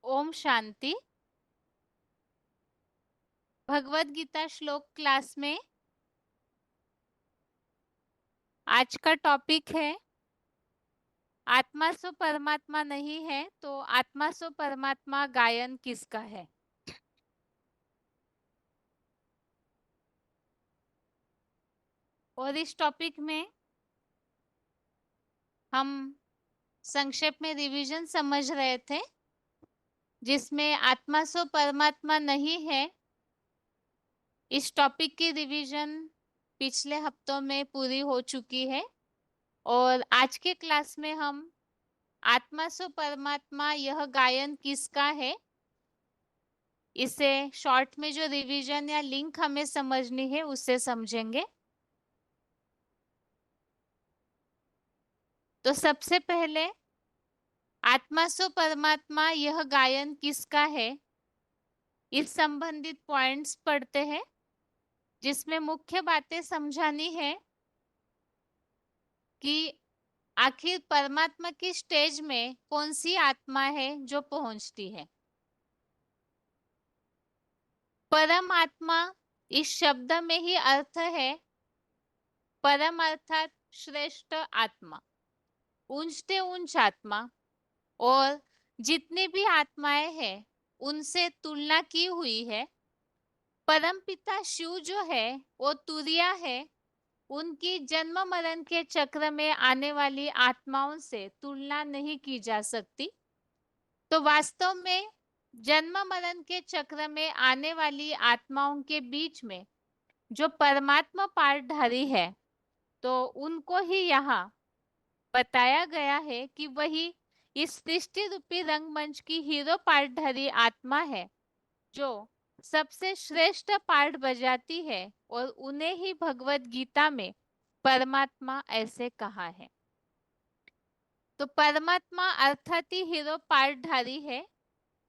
ओम शांति। भगवत गीता श्लोक क्लास में आज का टॉपिक है आत्मा सो परमात्मा नहीं है तो आत्मा सो परमात्मा गायन किसका है। और इस टॉपिक में हम संक्षेप में रिवीजन समझ रहे थे, जिसमें आत्मा सो परमात्मा नहीं है। इस टॉपिक की रिवीजन पिछले हफ्तों में पूरी हो चुकी है और आज के क्लास में हम आत्मा सो परमात्मा यह गायन किसका है, इसे शॉर्ट में जो रिवीजन या लिंक हमें समझनी है उससे समझेंगे। तो सबसे पहले आत्मा सो परमात्मा यह गायन किसका है, इस संबंधित पॉइंट्स पढ़ते हैं, जिसमें मुख्य बातें समझानी है कि आखिर परमात्मा की स्टेज में कौन सी आत्मा है जो पहुंचती है। परम आत्मा इस शब्द में ही अर्थ है परम अर्थात श्रेष्ठ आत्मा, ऊंचते ऊंच आत्मा। और जितनी भी आत्माएं हैं उनसे तुलना की हुई है। परमपिता शिव जो है वो तुरिया है, उनकी जन्म मरण के चक्र में आने वाली आत्माओं से तुलना नहीं की जा सकती। तो वास्तव में जन्म मरण के चक्र में आने वाली आत्माओं के बीच में जो परमात्मा पाठधारी है, तो उनको ही यहाँ बताया गया है कि वही इस सृष्टि रूपी रंगमंच की हीरो पार्टधारी आत्मा है जो सबसे श्रेष्ठ पार्ट बजाती है, और उन्हें ही भगवत गीता में परमात्मा ऐसे कहा है। तो परमात्मा अर्थात ही हीरो पार्टधारी है।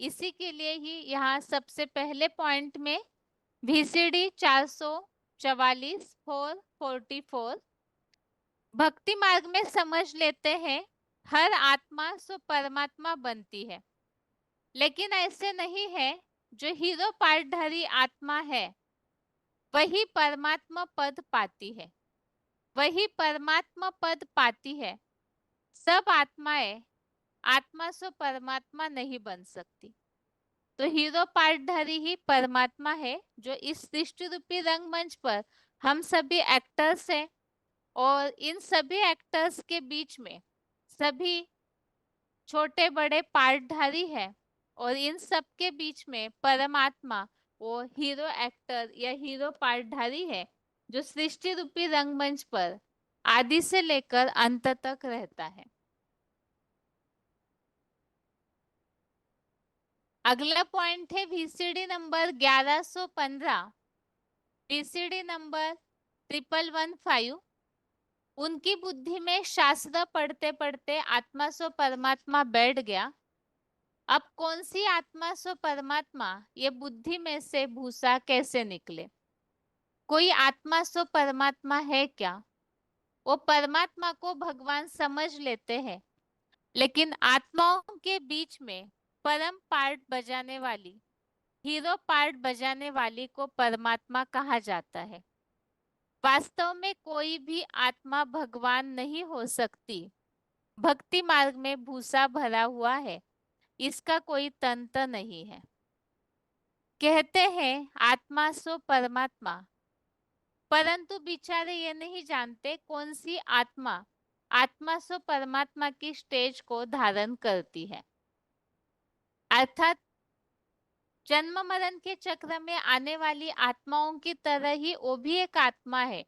इसी के लिए ही यहाँ सबसे पहले पॉइंट में VCD 444 444 भक्ति मार्ग में समझ लेते हैं हर आत्मा सो परमात्मा बनती है, लेकिन ऐसे नहीं है। जो हीरो पार्टधारी आत्मा है वही परमात्मा पद पाती है, वही परमात्मा पद पाती है। सब आत्माएं आत्मा सो परमात्मा नहीं बन सकती। तो हीरो पार्टधारी ही परमात्मा है, जो इस सृष्टि रूपी रंगमंच पर हम सभी एक्टर्स हैं, और इन सभी एक्टर्स के बीच में सभी छोटे बड़े पार्टधारी है, और इन सब के बीच में परमात्मा वो हीरो एक्टर या हीरो पार्टधारी है, जो सृष्टि रूपी रंगमंच पर आदि से लेकर अंत तक रहता है। अगला पॉइंट है VCD नंबर 1115, VCD नंबर 1115। उनकी बुद्धि में शास्त्र पढ़ते पढ़ते आत्मा सो परमात्मा बैठ गया। अब कौन सी आत्मा सो परमात्मा, ये बुद्धि में से भूसा कैसे निकले। कोई आत्मा सो परमात्मा है क्या? वो परमात्मा को भगवान समझ लेते हैं, लेकिन आत्माओं के बीच में परम पार्ट बजाने वाली, हीरो पार्ट बजाने वाली को परमात्मा कहा जाता है। वास्तव में कोई भी आत्मा भगवान नहीं हो सकती। भक्ति मार्ग में भूसा भरा हुआ है, इसका कोई तंत्र नहीं है। कहते हैं आत्मा सो परमात्मा, परंतु बेचारे ये नहीं जानते कौन सी आत्मा आत्मा सो परमात्मा की स्टेज को धारण करती है। अर्थात जन्म मरण के चक्र में आने वाली आत्माओं की तरह ही वो भी एक आत्मा है,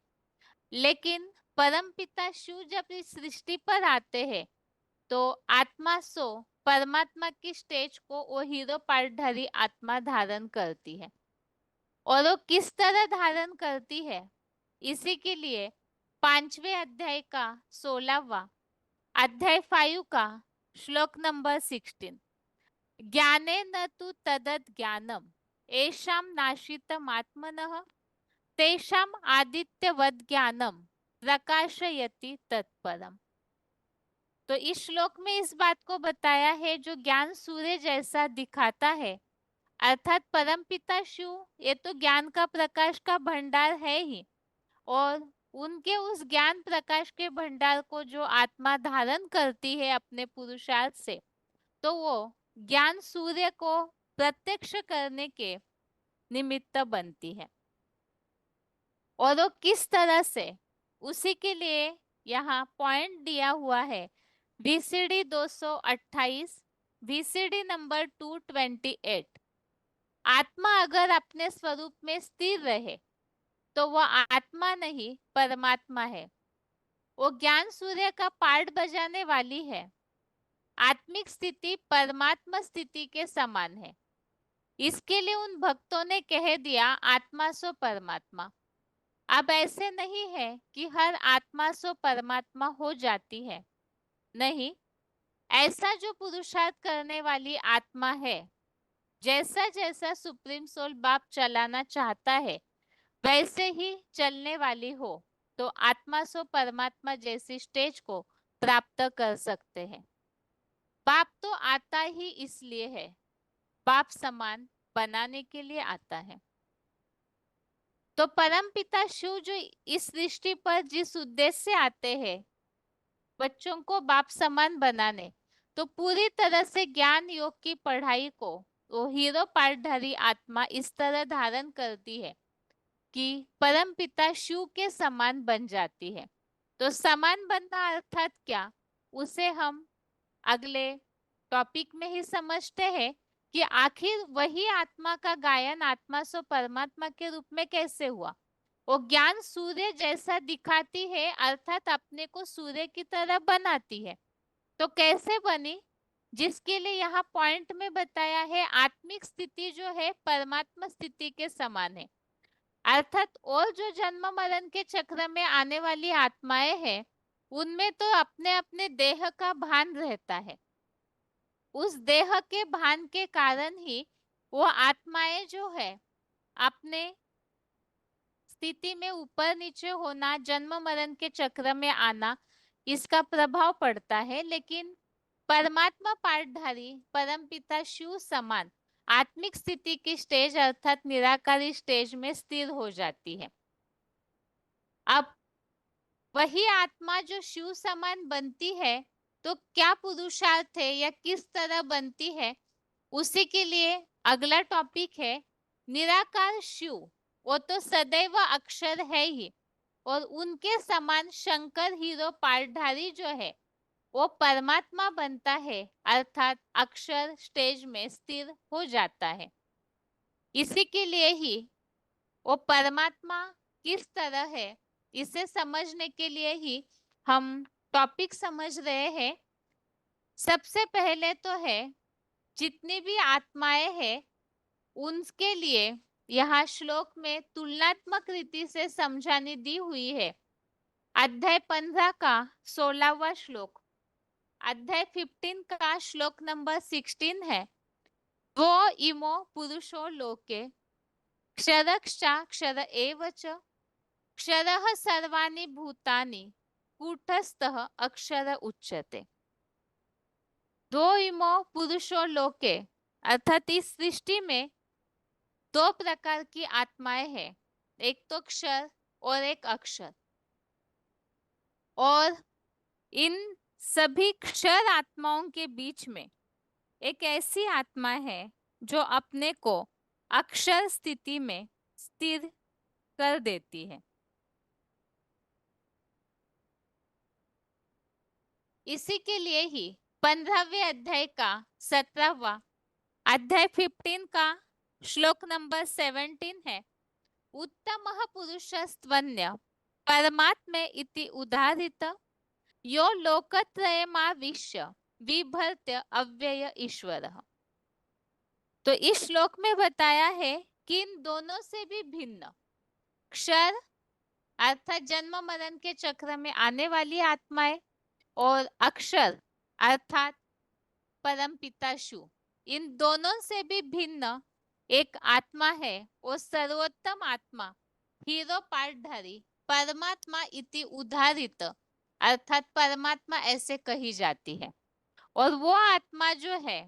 लेकिन परम पिता शिव जब इस सृष्टि पर आते हैं तो आत्मा सो परमात्मा की स्टेज को वो हीरो पार्टधारी आत्मा धारण करती है। और वो किस तरह धारण करती है, इसी के लिए 5वें अध्याय का 16वां अध्याय 5 का श्लोक नंबर 16, ज्ञाने न तु तदत ज्ञानम येषां नाशितमात्मनः तेषाम् आदित्यवद ज्ञानम प्रकाशयति तत्परम। तो इस श्लोक में इस बात को बताया है, जो ज्ञान सूर्य जैसा दिखाता है, अर्थात परमपिता शिव ये तो ज्ञान का प्रकाश का भंडार है ही, और उनके उस ज्ञान प्रकाश के भंडार को जो आत्मा धारण करती है अपने पुरुषार्थ से, तो वो ज्ञान सूर्य को प्रत्यक्ष करने के निमित्त बनती है। और वो किस तरह से, उसी के लिए यहाँ पॉइंट दिया हुआ है, VCD 228, VCD नंबर 228। आत्मा अगर अपने स्वरूप में स्थिर रहे तो वह आत्मा नहीं परमात्मा है। वो ज्ञान सूर्य का पार्ट बजाने वाली है। आत्मिक स्थिति परमात्मा स्थिति के समान है। इसके लिए उन भक्तों ने कह दिया आत्मा सो परमात्मा। अब ऐसे नहीं है कि हर आत्मा सो परमात्मा हो जाती है, नहीं। ऐसा जो पुरुषार्थ करने वाली आत्मा है, जैसा जैसा सुप्रीम सोल बाप चलाना चाहता है वैसे ही चलने वाली हो, तो आत्मा सो परमात्मा जैसी स्टेज को प्राप्त कर सकते हैं। बाप तो आता ही इसलिए है, बाप समान बनाने के लिए आता है। तो परम पिता शिव जो इस सृष्टि पर जिस उद्देश्य से आते हैं, बच्चों को बाप समान बनाने, तो पूरी तरह से ज्ञान योग की पढ़ाई को वो हीरो पाठधारी आत्मा इस तरह धारण करती है कि परम पिता शिव के समान बन जाती है। तो समान बनना अर्थात क्या, उसे हम अगले टॉपिक में ही समझते हैं कि आखिर वही आत्मा का गायन आत्मा सो परमात्मा के रूप में कैसे हुआ। वो ज्ञान सूर्य जैसा दिखाती है, अर्थात अपने को सूर्य की तरह बनाती है। तो कैसे बनी, जिसके लिए यहाँ पॉइंट में बताया है आत्मिक स्थिति जो है परमात्मा स्थिति के समान है। अर्थात और जो जन्म मरण के चक्र में आने वाली आत्माएं हैं, उनमें तो अपने अपने देह का भान रहता है। उस देह के भान के कारण ही वो आत्माएं जो है अपने स्थिति में ऊपर नीचे होना, जन्म मरण के चक्र में आना, इसका प्रभाव पड़ता है। लेकिन परमात्मा पाठधारी परमपिता शिव समान आत्मिक स्थिति की स्टेज अर्थात निराकारी स्टेज में स्थिर हो जाती है। अब वही आत्मा जो शिव समान बनती है, तो क्या पुरुषार्थ है या किस तरह बनती है, उसी के लिए अगला टॉपिक है निराकार शिव। वो तो सदैव अक्षर है ही, और उनके समान शंकर हीरो पाठधारी जो है वो परमात्मा बनता है, अर्थात अक्षर स्टेज में स्थिर हो जाता है। इसी के लिए ही वो परमात्मा किस तरह है, इसे समझने के लिए ही हम टॉपिक समझ रहे हैं। सबसे पहले तो है जितनी भी आत्माएं हैं उनके लिए यहाँ श्लोक में तुलनात्मक रीति से समझानी दी हुई है। अध्याय 15 का 16वां श्लोक, अध्याय 15 का श्लोक नंबर 16 है। वो इमो पुरुषो लोके क्षरक्षाक्षर एव च क्षरः सर्वाणि भूतानि कूटस्थः अक्षर उच्यते। दो इमो पुरुषो लोके, अर्थात इस सृष्टि में दो प्रकार की आत्माएं हैं, एक तो क्षर और एक अक्षर। और इन सभी क्षर आत्माओं के बीच में एक ऐसी आत्मा है जो अपने को अक्षर स्थिति में स्थिर कर देती है। इसी के लिए ही 15वें अध्याय का 17वां अध्याय 15 का श्लोक नंबर 17 है। उत्तमः पुरुषस्त्वन्य परमात्मे इति उदाहरित यो लोकत्रयमाविश्य विभर्त्य अव्यय ईश्वरः। तो इस श्लोक में बताया है कि इन दोनों से भी भिन्न क्षर अर्थात जन्म मरण के चक्र में आने वाली आत्माएं और अक्षर अर्थात परम पिता शिव, इन दोनों से भी भिन्न एक आत्मा है, वो सर्वोत्तम आत्मा हीरो पाठधारी परमात्मा इति उदाहरित अर्थात परमात्मा ऐसे कही जाती है। और वो आत्मा जो है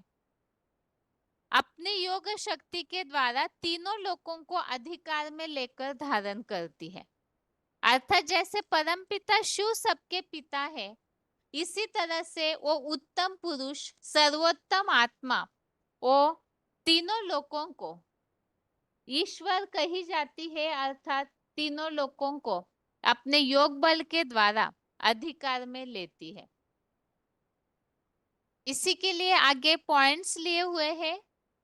अपने योग शक्ति के द्वारा तीनों लोकों को अधिकार में लेकर धारण करती है। अर्थात जैसे परमपिता शिव सबके पिता है, इसी तरह से वो उत्तम पुरुष सर्वोत्तम आत्मा वो तीनों लोकों को ईश्वर कही जाती है। अर्थात तीनों लोकों को अपने योग बल के द्वारा अधिकार में लेती है। इसी के लिए आगे पॉइंट्स लिए हुए हैं।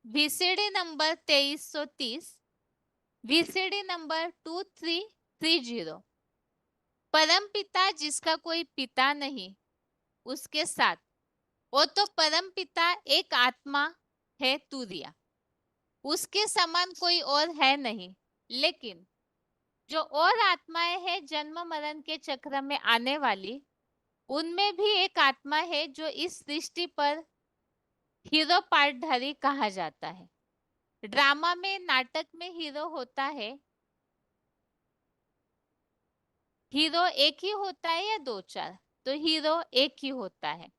VCD number 2330, VCD number 2330। परम पिता जिसका कोई पिता नहीं, उसके साथ वो तो परम पिता एक आत्मा है तुरिया, उसके समान कोई और है नहीं। लेकिन जो और आत्माएं हैं जन्म मरण के चक्र में आने वाली, उनमें भी एक आत्मा है जो इस सृष्टि पर हीरो पार्टधारी कहा जाता है। ड्रामा में, नाटक में हीरो होता है, हीरो एक ही होता है या दो चार? तो हीरो एक ही होता है।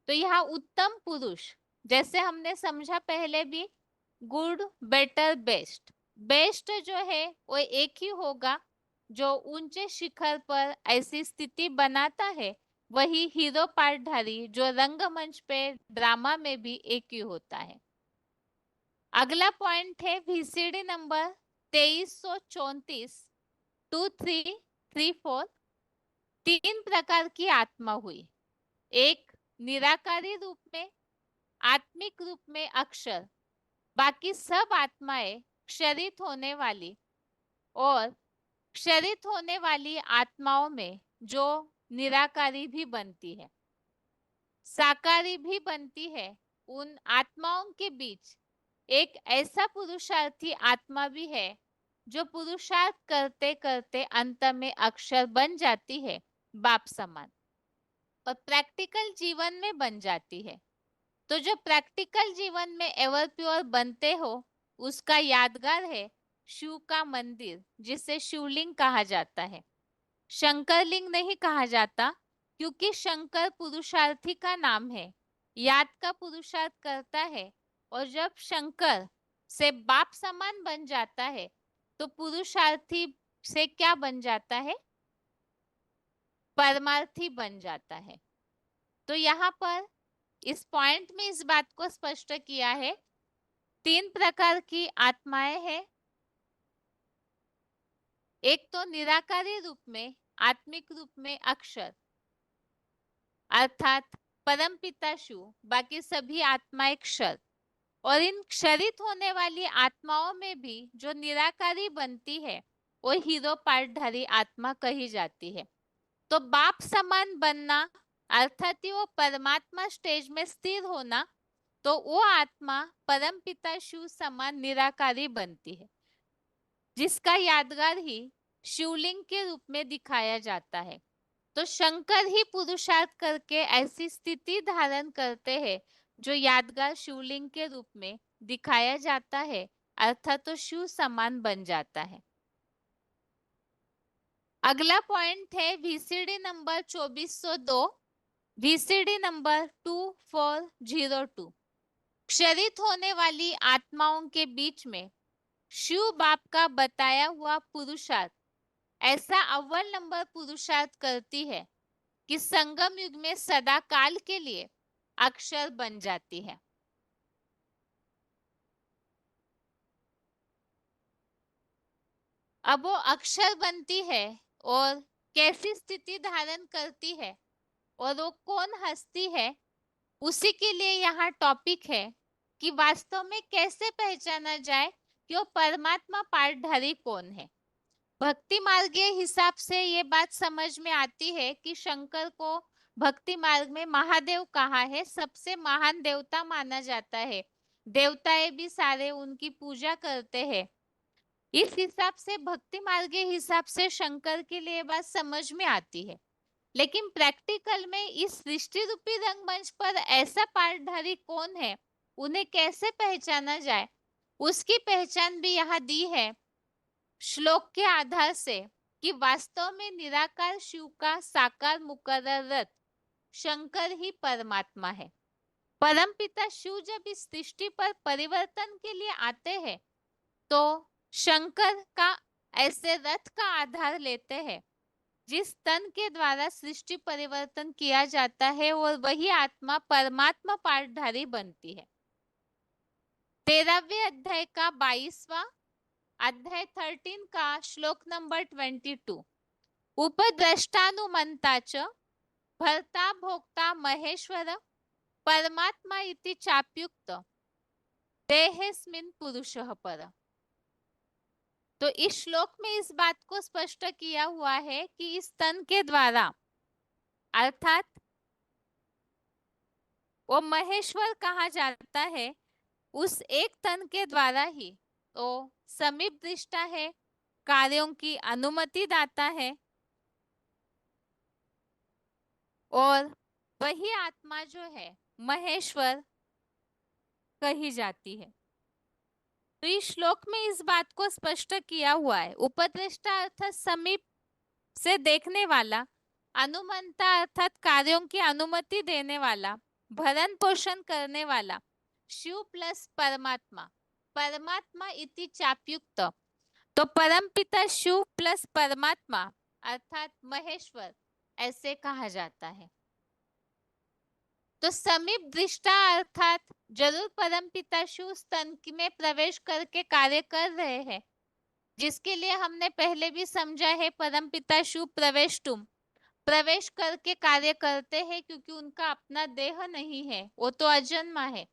तो यहाँ उत्तम पुरुष, जैसे हमने समझा पहले भी, गुड, बेटर, बेस्ट। बेस्ट जो है वो एक ही होगा, जो ऊंचे शिखर पर ऐसी स्थिति बनाता है, वही हीरो पार्टधारी जो रंगमंच पे ड्रामा में भी एक ही होता है। अगला पॉइंट है वीसीडी नंबर 2334, 2334। तीन प्रकार की आत्मा हुई। एक निराकारी रूप में, आत्मिक रूप में अक्षर, बाकी सब आत्माएं क्षरित होने वाली, और क्षरित होने वाली आत्माओं में जो निराकारी भी बनती है, साकारी भी बनती है, उन आत्माओं के बीच एक ऐसा पुरुषार्थी आत्मा भी है जो पुरुषार्थ करते करते अंत में अक्षर बन जाती है, बाप समान, और प्रैक्टिकल जीवन में बन जाती है। तो जो प्रैक्टिकल जीवन में एवर प्योर बनते हो, उसका यादगार है शिव का मंदिर, जिसे शिवलिंग कहा जाता है। शंकरलिंग नहीं कहा जाता, क्योंकि शंकर पुरुषार्थी का नाम है, याद का पुरुषार्थ करता है। और जब शंकर से बाप समान बन जाता है, तो पुरुषार्थी से क्या बन जाता है? परमार्थी बन जाता है। तो यहाँ पर इस पॉइंट में इस बात को स्पष्ट किया है, तीन प्रकार की आत्माएं हैं। एक तो निराकारी रूप में, आत्मिक रूप में अक्षर, अर्थात परमपिता शिव, बाकी सभी आत्माएं क्षर। और इन क्षरित होने वाली आत्माओं में भी जो निराकारी बनती है, वो हीरो पार्टधारी आत्मा कही जाती है। तो बाप समान बनना, अर्थात वो परमात्मा स्टेज में स्थिर होना, तो वो आत्मा परमपिता शिव समान निराकारी बनती है, जिसका यादगार ही शिवलिंग के रूप में दिखाया जाता है। तो शंकर ही पुरुषार्थ करके ऐसी स्थिति धारण करते हैं जो यादगार शिवलिंग के रूप में दिखाया जाता है, अर्थात तो शिव समान बन जाता है। अगला पॉइंट है वीसीडी नंबर 2402, वीसीडी नंबर 2402। क्षरित होने वाली आत्माओं के बीच में शिव बाप का बताया हुआ पुरुषार्थ ऐसा अव्वल नंबर पुरुषार्थ करती है कि संगम युग में सदा काल के लिए अक्षर बन जाती है। अब वो अक्षर बनती है और कैसी स्थिति धारण करती है और वो कौन हस्ती है, उसी के लिए यहाँ टॉपिक है कि वास्तव में कैसे पहचाना जाए कि वो परमात्मा पार्टधारी कौन है। भक्ति मार्ग के हिसाब से ये बात समझ में आती है कि शंकर को भक्ति मार्ग में महादेव कहा है, सबसे महान देवता माना जाता है, देवताएं भी सारे उनकी पूजा करते हैं। इस हिसाब से भक्ति मार्ग के हिसाब से शंकर के लिए बात समझ में आती है। लेकिन प्रैक्टिकल में इस सृष्टि रूपी रंगमंच पर ऐसा पार्टधारी कौन है, उन्हें कैसे पहचाना जाए, उसकी पहचान भी यहाँ दी है श्लोक के आधार से। कि वास्तव में निराकार शिव का साकार मुकर्रर रथ शंकर ही परमात्मा है। परमपिता शिव जब इस सृष्टि पर परिवर्तन के लिए आते हैं तो शंकर का ऐसे रथ का आधार लेते हैं जिस तन के द्वारा सृष्टि परिवर्तन किया जाता है और वही आत्मा परमात्मा पाठधारी बनती है। 13वें अध्याय का 22वां अध्याय 13 का श्लोक नंबर 22। उपद्रष्टानुमंता च भर्ता भोक्ता महेश्वर परमात्मा इति चाप्युक्त देहेस्मिन् पुरुषः पर। तो इस श्लोक में इस बात को स्पष्ट किया हुआ है कि इस तन के द्वारा अर्थात वो महेश्वर कहा जाता है, उस एक तन के द्वारा ही वो समीप दृष्टा है, कार्यों की अनुमति दाता है और वही आत्मा जो है महेश्वर कही जाती है। तो इस श्लोक में इस बात को स्पष्ट किया हुआ है। उपद्रष्टा अर्थात समीप से देखने वाला, अनुमंता अर्थात कार्यों की अनुमति देने वाला, भरण पोषण करने वाला, शिव प्लस परमात्मा, परमात्मा इति चाप्युक्त। तो परमपिता शिव प्लस परमात्मा अर्थात महेश्वर ऐसे कहा जाता है। तो समीप दृष्टा अर्थात जरूर परमपिता शिव स्तन में प्रवेश करके कार्य कर रहे हैं, जिसके लिए हमने पहले भी समझा है परमपिता शिव प्रवेशतुम, प्रवेश करके कार्य करते हैं क्योंकि उनका अपना देह नहीं है, वो तो अजन्मा है।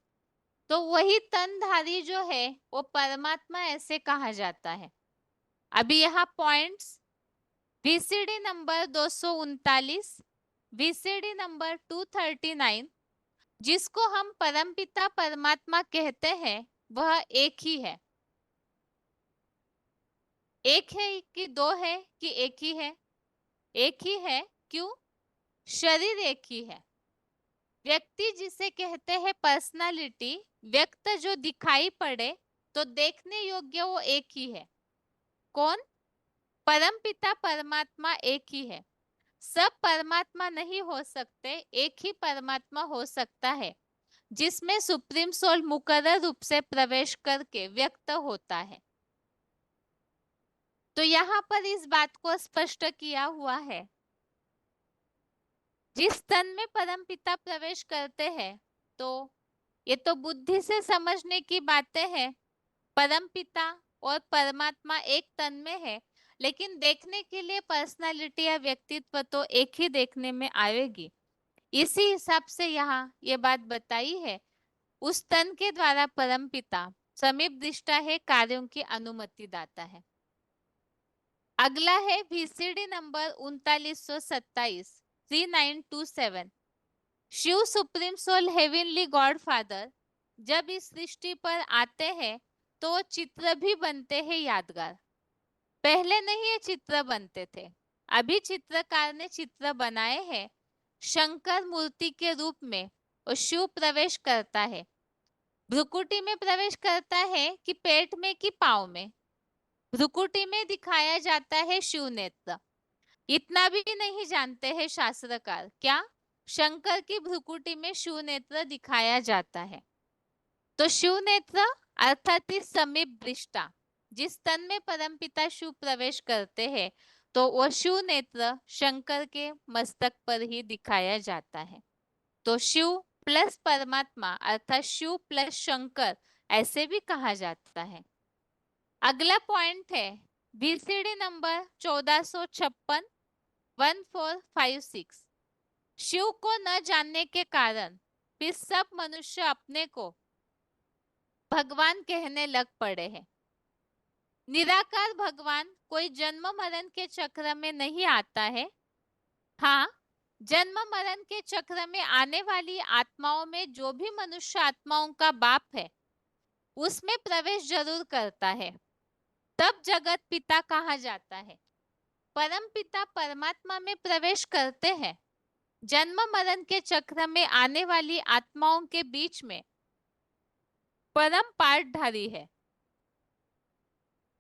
तो वही तनधारी जो है वो परमात्मा ऐसे कहा जाता है। अभी यहाँ points VCD number 239, VCD number 239, जिसको हम परमपिता परमात्मा कहते हैं वह एक ही है। एक है कि दो है कि एक ही है? एक ही है। क्यों? शरीर एक ही है। व्यक्ति जिसे कहते हैं पर्सनालिटी, व्यक्त जो दिखाई पड़े तो देखने योग्य, वो एक ही है। कौन? परमपिता परमात्मा एक ही है। सब परमात्मा नहीं हो सकते, एक ही परमात्मा हो सकता है जिसमें सुप्रीम सोल मुकर्रर रूप से प्रवेश करके व्यक्त होता है। तो यहाँ पर इस बात को स्पष्ट किया हुआ है, जिस तन में परमपिता प्रवेश करते हैं तो ये तो बुद्धि से समझने की बातें हैं। परमपिता और परमात्मा एक तन में है, लेकिन देखने के लिए पर्सनालिटी या व्यक्तित्व तो एक ही देखने में आएगी। इसी हिसाब से यहाँ ये बात बताई है, उस तन के द्वारा परमपिता समीप दृष्टा है, कार्यों की अनुमति दाता है। अगला है VCD number 3927, 3927। Shiv supreme soul heavenly God father जब इस सृष्टि पर आते हैं तो चित्र भी बनते हैं यादगार। पहले नहीं ये चित्र बनते थे, अभी चित्रकार ने चित्र बनाए हैं शंकर मूर्ति के रूप में। और शिव प्रवेश करता है, भ्रुकुटी में प्रवेश करता है कि पेट में कि पाँव में? भ्रुकुटी में दिखाया जाता है शिव नेत्र। इतना भी नहीं जानते हैं शास्त्रकार, क्या शंकर की भ्रुकुटी में शिव नेत्र दिखाया जाता है। तो शिव नेत्र अर्थात इस समीप दृष्टा, जिस तन में परमपिता शिव प्रवेश करते हैं तो वो शिव नेत्र शंकर के मस्तक पर ही दिखाया जाता है। तो शिव प्लस परमात्मा अर्थात शिव प्लस शंकर ऐसे भी कहा जाता है। अगला पॉइंट है वीसीडी नंबर 1456, 1456। शिव को न जानने के कारण फिर सब मनुष्य अपने को भगवान कहने लग पड़े हैं। निराकार भगवान कोई जन्म मरण के चक्र में नहीं आता है। हाँ, जन्म मरण के चक्र में आने वाली आत्माओं में जो भी मनुष्य आत्माओं का बाप है उसमें प्रवेश जरूर करता है, तब जगत पिता कहा जाता है। परम पिता परमात्मा में प्रवेश करते हैं, जन्म मरण के चक्र में आने वाली आत्माओं के बीच में परम पाठधारी है।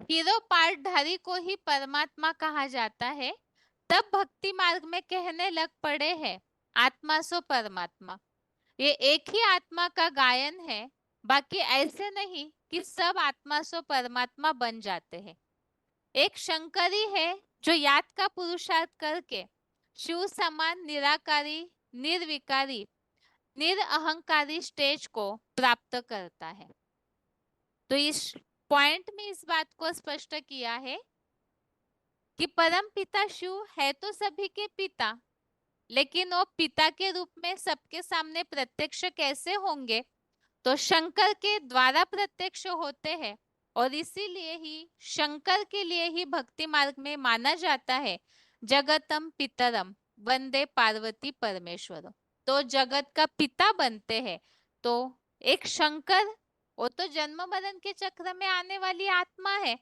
हीरो पार्टधारी को ही परमात्मा कहा जाता है, तब भक्ति मार्ग में कहने लग पड़े हैं आत्मा सो परमात्मा। ये एक ही आत्मा का गायन है, बाकी ऐसे नहीं कि सब आत्मा सो परमात्मा बन जाते हैं। एक शंकरी है जो याद का पुरुषार्थ करके शिव समान निराकारी, निर्विकारी, निरअहंकारी स्टेज को प्राप्त करता है। तो इस पॉइंट में इस बात को स्पष्ट किया है कि परम पिता शिव है तो सभी के पिता, लेकिन वो पिता के रूप में सबके सामने प्रत्यक्ष कैसे होंगे? तो शंकर के द्वारा प्रत्यक्ष होते हैं, और इसीलिए ही शंकर के लिए ही भक्ति मार्ग में माना जाता है जगतम पितरम वंदे पार्वती परमेश्वर। तो जगत का पिता बनते हैं। तो एक शंकर, वो तो जन्म मरण के चक्र में आने वाली आत्मा है,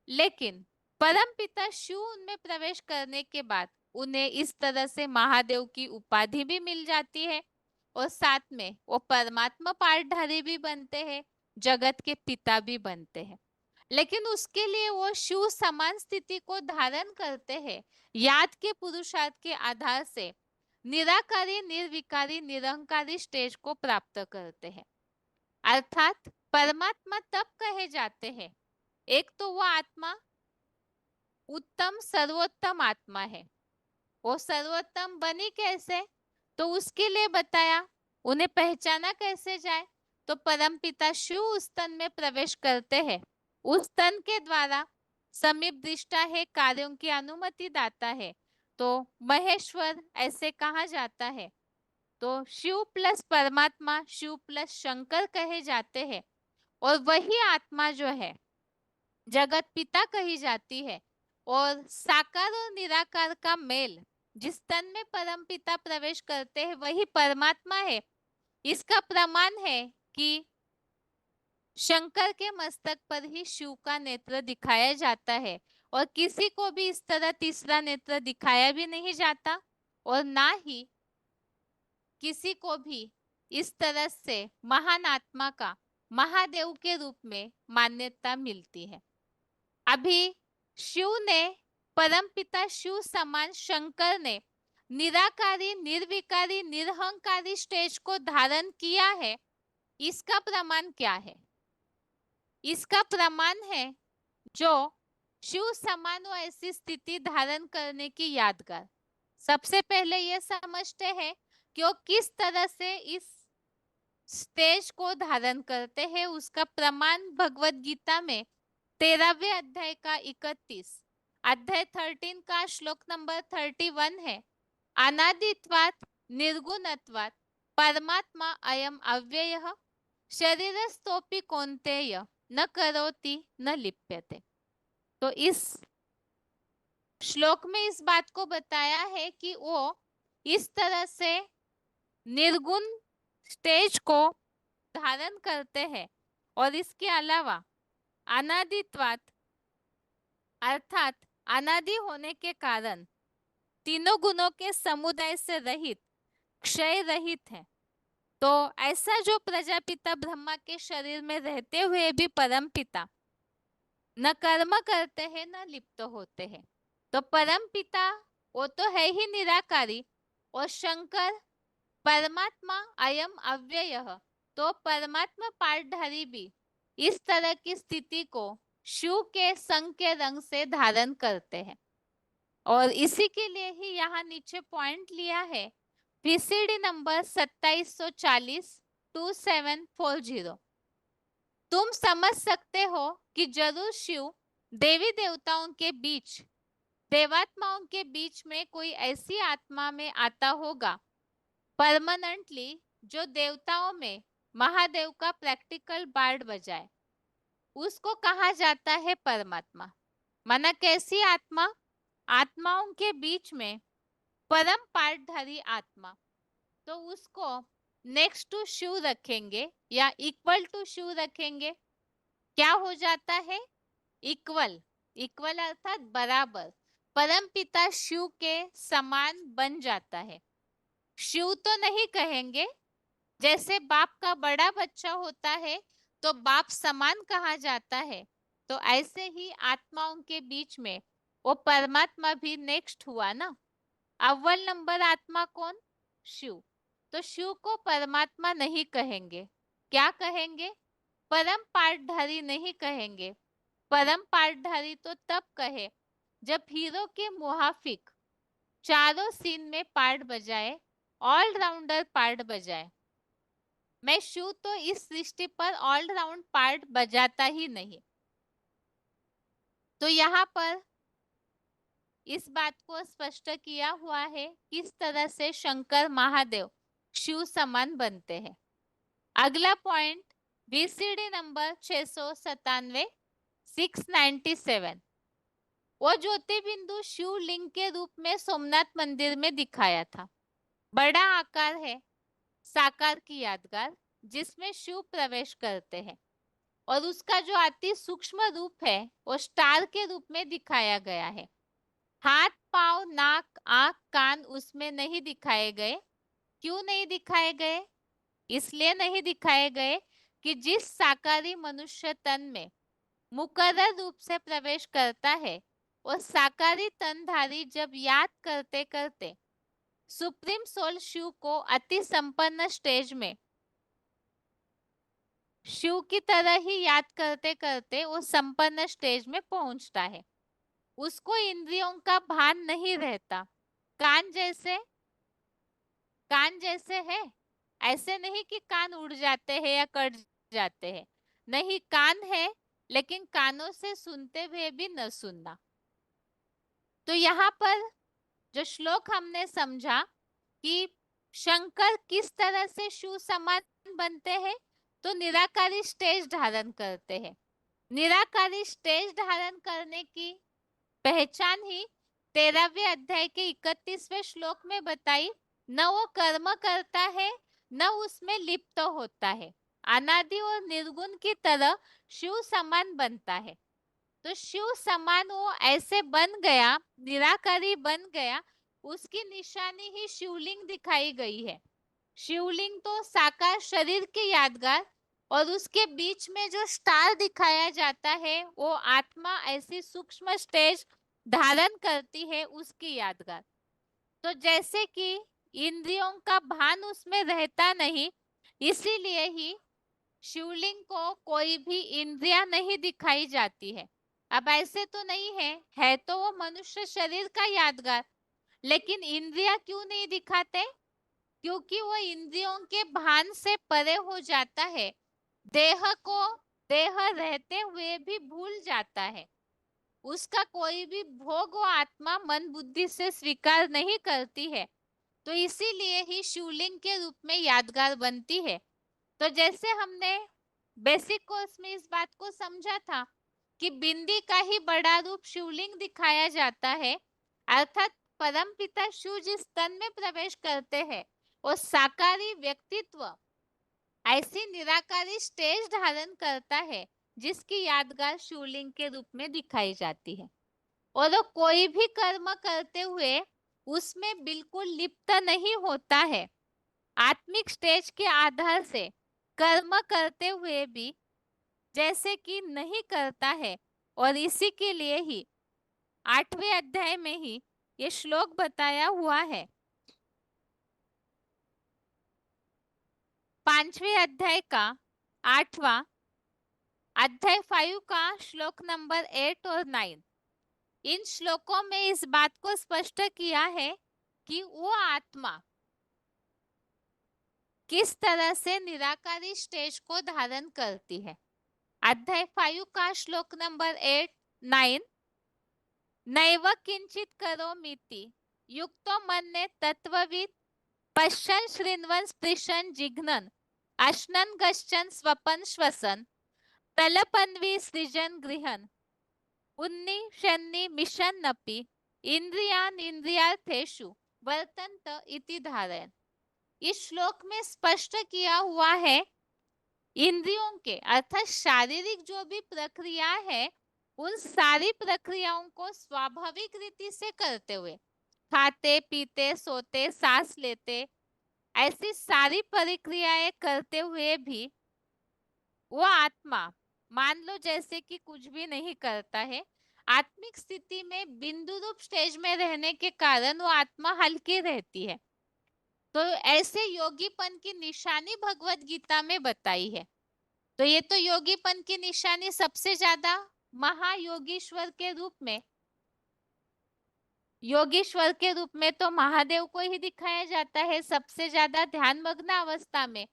लेकिन परम पिता शिव उनमें प्रवेश करने के बाद उन्हें इस तरह से महादेव की उपाधि भी मिल जाती है, और साथ में वो परमात्मा पाठधारी भी बनते हैं, जगत के पिता भी बनते हैं। लेकिन उसके लिए वो शिव समान स्थिति को धारण करते हैं, याद के पुरुषार्थ के आधार से निराकारी, निर्विकारी, निरंकारी स्टेज को प्राप्त करते हैं। अर्थात परमात्मा तब कहे जाते हैं, एक तो वो आत्मा उत्तम सर्वोत्तम आत्मा है। वो सर्वोत्तम बनी कैसे? तो उसके लिए बताया, उन्हें पहचाना कैसे जाए? तो परमपिता शिव उस तन में प्रवेश करते हैं, उस तन के द्वारा समीप दृष्टा है, कार्यों की अनुमति दाता है, तो महेश्वर ऐसे कहा जाता है। तो शिव प्लस परमात्मा, शिव प्लस शंकर कहे जाते हैं, और वही आत्मा जो है जगत पिता कही जाती है। और साकार और निराकार का मेल, जिस तन में परम पिता प्रवेश करते हैं वही परमात्मा है। इसका प्रमाण है कि शंकर के मस्तक पर ही शिव का नेत्र दिखाया जाता है, और किसी को भी इस तरह तीसरा नेत्र दिखाया भी नहीं जाता, और ना ही किसी को भी इस तरह से महान आत्मा का महादेव के रूप में मान्यता मिलती है। अभी शिव ने, परमपिता शिव समान शंकर ने निराकारी, निर्विकारी, निरहंकारी स्टेज को धारण किया है। इसका प्रमाण क्या है? इसका प्रमाण है जो शिव समान व ऐसी स्थिति धारण करने की यादगार। सबसे पहले यह समझते हैं कि वो किस तरह से इस स्टेज को धारण करते हैं। उसका प्रमाण भगवत गीता में 13वें अध्याय का 31, अध्याय 13 का श्लोक नंबर 31 है। अनादित्वात् निर्गुणत्वात् परमात्मा अयम अव्ययः शरीरस्थोपि कौन्तेय न करोति न लिप्यते। तो इस श्लोक में इस बात को बताया है कि वो इस तरह से निर्गुण स्टेज को धारण करते हैं, और इसके अलावा अनादित्वात् अर्थात अनादि होने के कारण तीनों गुणों के समुदाय से रहित, क्षय रहित है। तो ऐसा जो प्रजापिता ब्रह्मा के शरीर में रहते हुए भी परम पिता न कर्म करते हैं न लिप्त होते हैं। तो परम पिता वो तो है ही निराकारी, और शंकर परमात्मा अयम अव्ययः, तो परमात्मा पाठधारी भी इस तरह की स्थिति को शिव के संग के रंग से धारण करते हैं। और इसी के लिए ही यहाँ नीचे पॉइंट लिया है, पीसीडी नंबर 2740-2740। तुम समझ सकते हो कि जरूर शिव देवी देवताओं के बीच, देवात्माओं के बीच में कोई ऐसी आत्मा में आता होगा परमानेंटली, जो देवताओं में महादेव का प्रैक्टिकल बार्ड बजाए। उसको कहा जाता है परमात्मा। माना कैसी आत्मा? आत्माओं के बीच में परम पाठधारी आत्मा। तो उसको नेक्स्ट टू शिव रखेंगे या इक्वल टू शिव रखेंगे। क्या हो जाता है? इक्वल। इक्वल अर्थात बराबर, परम पिता शिव के समान बन जाता है। शिव तो नहीं कहेंगे, जैसे बाप का बड़ा बच्चा होता है तो बाप समान कहा जाता है, तो ऐसे ही आत्माओं के बीच में वो परमात्मा भी नेक्स्ट हुआ ना। अव्वल नंबर आत्मा कौन? शिव। तो शिव को परमात्मा नहीं कहेंगे, क्या कहेंगे? परम पाठधारी नहीं कहेंगे। परम पाठधारी तो तब कहे जब हीरो के मुहाफिक चारों सीन में पार्ट बजाए, ऑलराउंडर पार्ट बजाए। मैं शिव तो इस सृष्टि पर ऑलराउंड पार्ट बजाता ही नहीं। तो यहाँ पर इस बात को स्पष्ट किया हुआ है किस तरह से शंकर महादेव शिव समान बनते हैं। अगला पॉइंट वीसीडी नंबर 697 697। वो ज्योति बिंदु शिवलिंग के रूप में सोमनाथ मंदिर में दिखाया था। बड़ा आकार है, साकार की यादगार, जिसमें शिव प्रवेश करते हैं और उसका जो अति सूक्ष्म रूप है वो स्टार के रूप में दिखाया गया है। हाथ, पांव, नाक, आंख, कान उसमें नहीं दिखाए गए। क्यों नहीं दिखाए गए? इसलिए नहीं दिखाए गए कि जिस साकारी मनुष्य तन में मुकर्रर रूप से प्रवेश करता है, वो साकारी तनधारी जब याद करते करते सुप्रीम सोल शिव को अति संपन्न स्टेज में शिव की तरह ही याद करते करते वो संपन्न स्टेज में पहुंचता है। उसको इंद्रियों का भान नहीं रहता। कान जैसे है, ऐसे नहीं कि कान उड़ जाते हैं या कट जाते हैं। नहीं, कान है लेकिन कानों से सुनते हुए भी न सुनना। तो यहाँ पर जो श्लोक हमने समझा कि शंकर किस तरह से शिव समान बनते हैं, तो निराकारी स्टेज धारण करते हैं। निराकारी स्टेज धारण करने की पहचान ही 13वें अध्याय के 31वें श्लोक में बताई। न वो कर्म करता है, न उसमें लिप्त होता है, अनादि और निर्गुण की तरह शिव समान बनता है। तो शिव समान वो ऐसे बन गया, निराकारी बन गया, उसकी निशानी ही शिवलिंग दिखाई गई है। शिवलिंग तो साकार शरीर की यादगार, और उसके बीच में जो स्टार दिखाया जाता है वो आत्मा ऐसी सूक्ष्म स्टेज धारण करती है उसकी यादगार। तो जैसे कि इंद्रियों का भान उसमें रहता नहीं, इसीलिए ही शिवलिंग को कोई भी इंद्रिया नहीं दिखाई जाती है। अब ऐसे तो नहीं है तो वो मनुष्य शरीर का यादगार, लेकिन इंद्रिया क्यों नहीं दिखाते? क्योंकि वो इंद्रियों के भान से परे हो जाता है, देह को देह रहते हुए भी भूल जाता है। उसका कोई भी भोग वो आत्मा मन बुद्धि से स्वीकार नहीं करती है। तो इसीलिए ही शिवलिंग के रूप में यादगार बनती है। तो जैसे हमने बेसिक कोर्स में इस बात को समझा था कि बिंदी का ही बड़ा रूप शिवलिंग दिखाया जाता है, अर्थात परम पिता शिव जिस तन में प्रवेश करते हैं वो साकारी व्यक्तित्व ऐसी निराकारी स्टेज धारण करता है जिसकी यादगार शिवलिंग के रूप में दिखाई जाती है। और वो कोई भी कर्म करते हुए उसमें बिल्कुल लिप्त नहीं होता है। आत्मिक स्टेज के आधार से कर्म करते हुए भी जैसे कि नहीं करता है, और इसी के लिए ही 8वें अध्याय में ही ये श्लोक बताया हुआ है। 5वें अध्याय का 8वां अध्याय 5 का श्लोक नंबर 8 और 9। इन श्लोकों में इस बात को स्पष्ट किया है कि वो आत्मा किस तरह से निराकारी स्टेज को धारण करती है। अध्याय 5 का श्लोक नंबर 8 9। नैव किंचित करोमीति युक्तो मन्ये तत्वविद पश्यन् शृण्वन् स्पृशन् जिघ्नन् अश्नन् गच्छन् स्वपन् श्वसन् प्रलपन्वी सृजन् गृहन् उन्निशन्नि मिशन्नपि इंद्रियान् इंद्रियार्थेषु वर्तन्त इति धारयन्। इस श्लोक में स्पष्ट किया हुआ है इंद्रियों के अर्थात शारीरिक जो भी प्रक्रिया है उन सारी प्रक्रियाओं को स्वाभाविक रीति से करते हुए, खाते पीते सोते सांस लेते, ऐसी सारी प्रक्रियाएं करते हुए भी वो आत्मा मान लो जैसे कि कुछ भी नहीं करता है, आत्मिक स्थिति में बिंदु रूप स्टेज में रहने के कारण वो आत्मा हल्की रहती है। तो ऐसे योगीपन की निशानी भगवत गीता में बताई है। तो ये तो योगीपन की निशानी सबसे ज्यादा महायोगीश्वर के रूप में, योगीश्वर के रूप में तो महादेव को ही दिखाया जाता है सबसे ज्यादा ध्यान मग्न अवस्था में।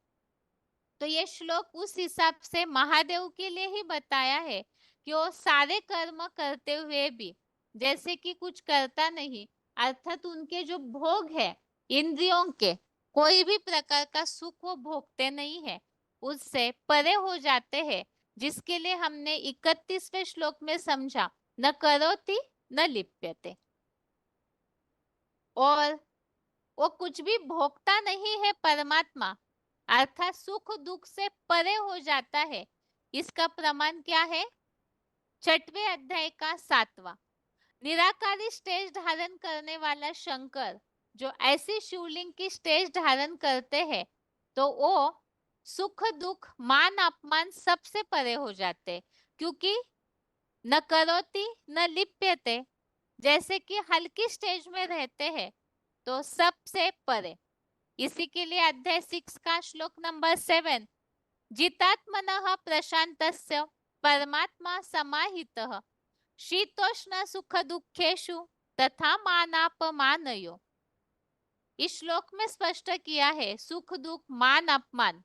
तो ये श्लोक उस हिसाब से महादेव के लिए ही बताया है कि वो सारे कर्म करते हुए भी जैसे कि कुछ करता नहीं, अर्थात उनके जो भोग है इंद्रियों के, कोई भी प्रकार का सुख वो भोगते नहीं है, उससे परे हो जाते हैं, जिसके लिए हमने 31वें श्लोक में समझा, न करोति न लिप्यते। और वो कुछ भी भोगता नहीं है परमात्मा, अर्थात सुख दुख से परे हो जाता है। इसका प्रमाण क्या है? 6वें अध्याय का 7वां, निराकारी स्टेज धारण करने वाला शंकर जो ऐसी शिवलिंग की स्टेज धारण करते हैं, तो वो सुख दुख मान अपमान सबसे परे हो जाते, क्योंकि न करोति न लिप्यते, जैसे कि हल्की स्टेज में रहते हैं तो सबसे परे। इसी के लिए अध्याय 6 का श्लोक नंबर 7, जितात्मनः प्रशान्तस्य परमात्मा समाहितः शीतोष्ण सुख दुखेषु तथा मानापमानयो। इस श्लोक में स्पष्ट किया है सुख दुख मान अपमान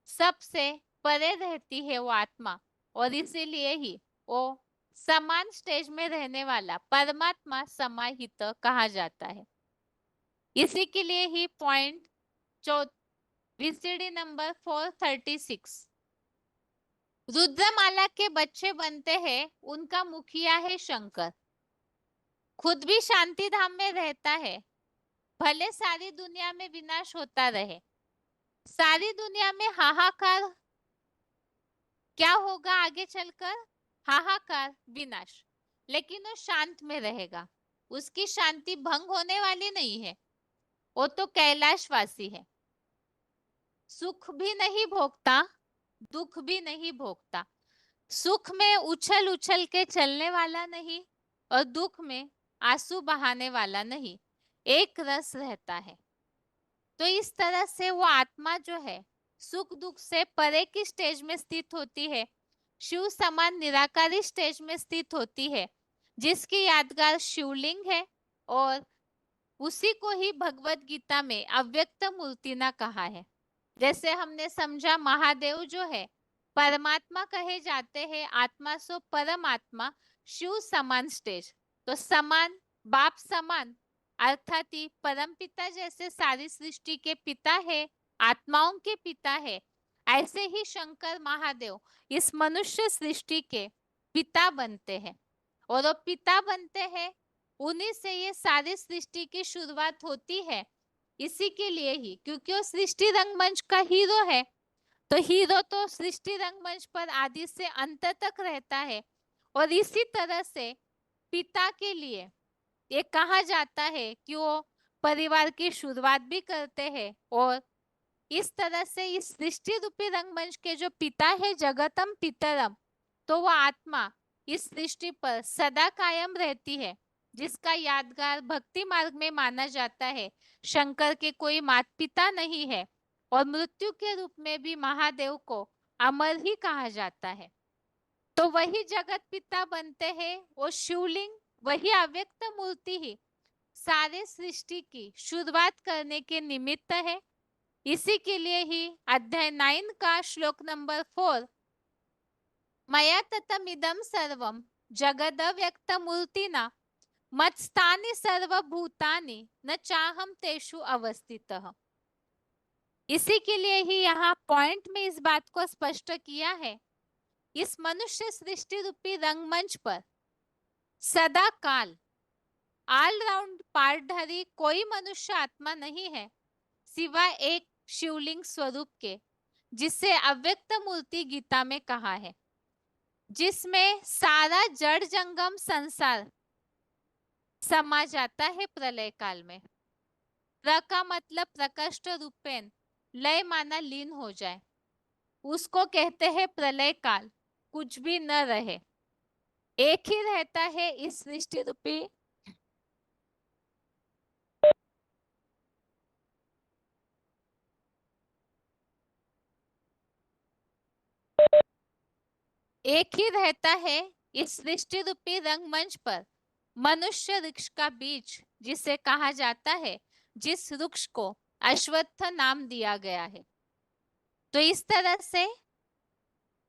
सबसे परे रहती है वो आत्मा, और इसीलिए ही वो समान स्टेज में रहने वाला परमात्मा समाहित कहा जाता है। इसी के लिए ही पॉइंट VCD नंबर 436, रुद्रमाला के बच्चे बनते हैं, उनका मुखिया है शंकर, खुद भी शांति धाम में रहता है, भले सारी दुनिया में विनाश होता रहे, सारी दुनिया में हाहाकार, क्या होगा आगे चलकर? हाहाकार विनाश, लेकिन वो शांत में रहेगा, उसकी शांति भंग होने वाली नहीं है, वो तो कैलाशवासी है, सुख भी नहीं भोगता दुख भी नहीं भोगता, सुख में उछल उछल के चलने वाला नहीं और दुख में आंसू बहाने वाला नहीं, एक रस रहता है। तो इस तरह से वो आत्मा जो है सुख दुख से परे की स्टेज में स्थित होती है, शिव समान निराकारी स्टेज में स्थित होती है, जिसकी यादगार शिवलिंग है, और उसी को ही भगवत गीता में अव्यक्त मूर्तिना कहा है। जैसे हमने समझा महादेव जो है परमात्मा कहे जाते हैं, आत्मा सो परमात्मा, शिव समान स्टेज, तो समान बाप समान, अर्थात ही परम पिता जैसे सारी सृष्टि के पिता है, आत्माओं के पिता है, ऐसे ही शंकर महादेव इस मनुष्य सृष्टि के पिता बनते हैं, और वो पिता बनते हैं, उन्हीं से ये सारी सृष्टि की शुरुआत होती है। इसी के लिए ही क्योंकि वो सृष्टि रंगमंच का हीरो है, तो हीरो तो सृष्टि रंगमंच पर आदि से अंत तक रहता है, और इसी तरह से पिता के लिए ये कहा जाता है कि वो परिवार की शुरुआत भी करते हैं, और इस तरह से इस सृष्टि रूपी रंगमंच के जो पिता है जगतम पितरम, तो वो आत्मा इस सृष्टि पर सदा कायम रहती है, जिसका यादगार भक्ति मार्ग में माना जाता है। शंकर के कोई माता पिता नहीं है, और मृत्यु के रूप में भी महादेव को अमर ही कहा जाता है। तो वही जगत पिता बनते हैं, वो शिवलिंग, वही अव्यक्त मूर्ति ही सारे सृष्टि की शुरुआत करने के निमित्त है। इसी के लिए ही अध्याय 9 का श्लोक नंबर 4, मया ततमिदं सर्वं जगदव्यक्त मूर्तिना मत्स्थानि सर्वभूतानि न चाहम तेषु अवस्थितः। इसी के लिए ही यहाँ पॉइंट में इस बात को स्पष्ट किया है, इस मनुष्य सृष्टि रूपी रंगमंच पर सदा काल ऑलराउंड पार्टधारी कोई मनुष्य आत्मा नहीं है, सिवाय एक शिवलिंग स्वरूप के, जिसे अव्यक्त मूर्ति गीता में कहा है, जिसमें सारा जड़ जंगम संसार समा जाता है प्रलय काल में। प्र का मतलब प्रकृष्ट रूपेण, लय माना लीन हो जाए, उसको कहते हैं प्रलय काल। कुछ भी न रहे, एक ही रहता है इस सृष्टि रूपी एक ही रहता है इस सृष्टि रूपी रंगमंच पर मनुष्य वृक्ष का बीज, जिसे कहा जाता है, जिस वृक्ष को अश्वत्थ नाम दिया गया है। तो इस तरह से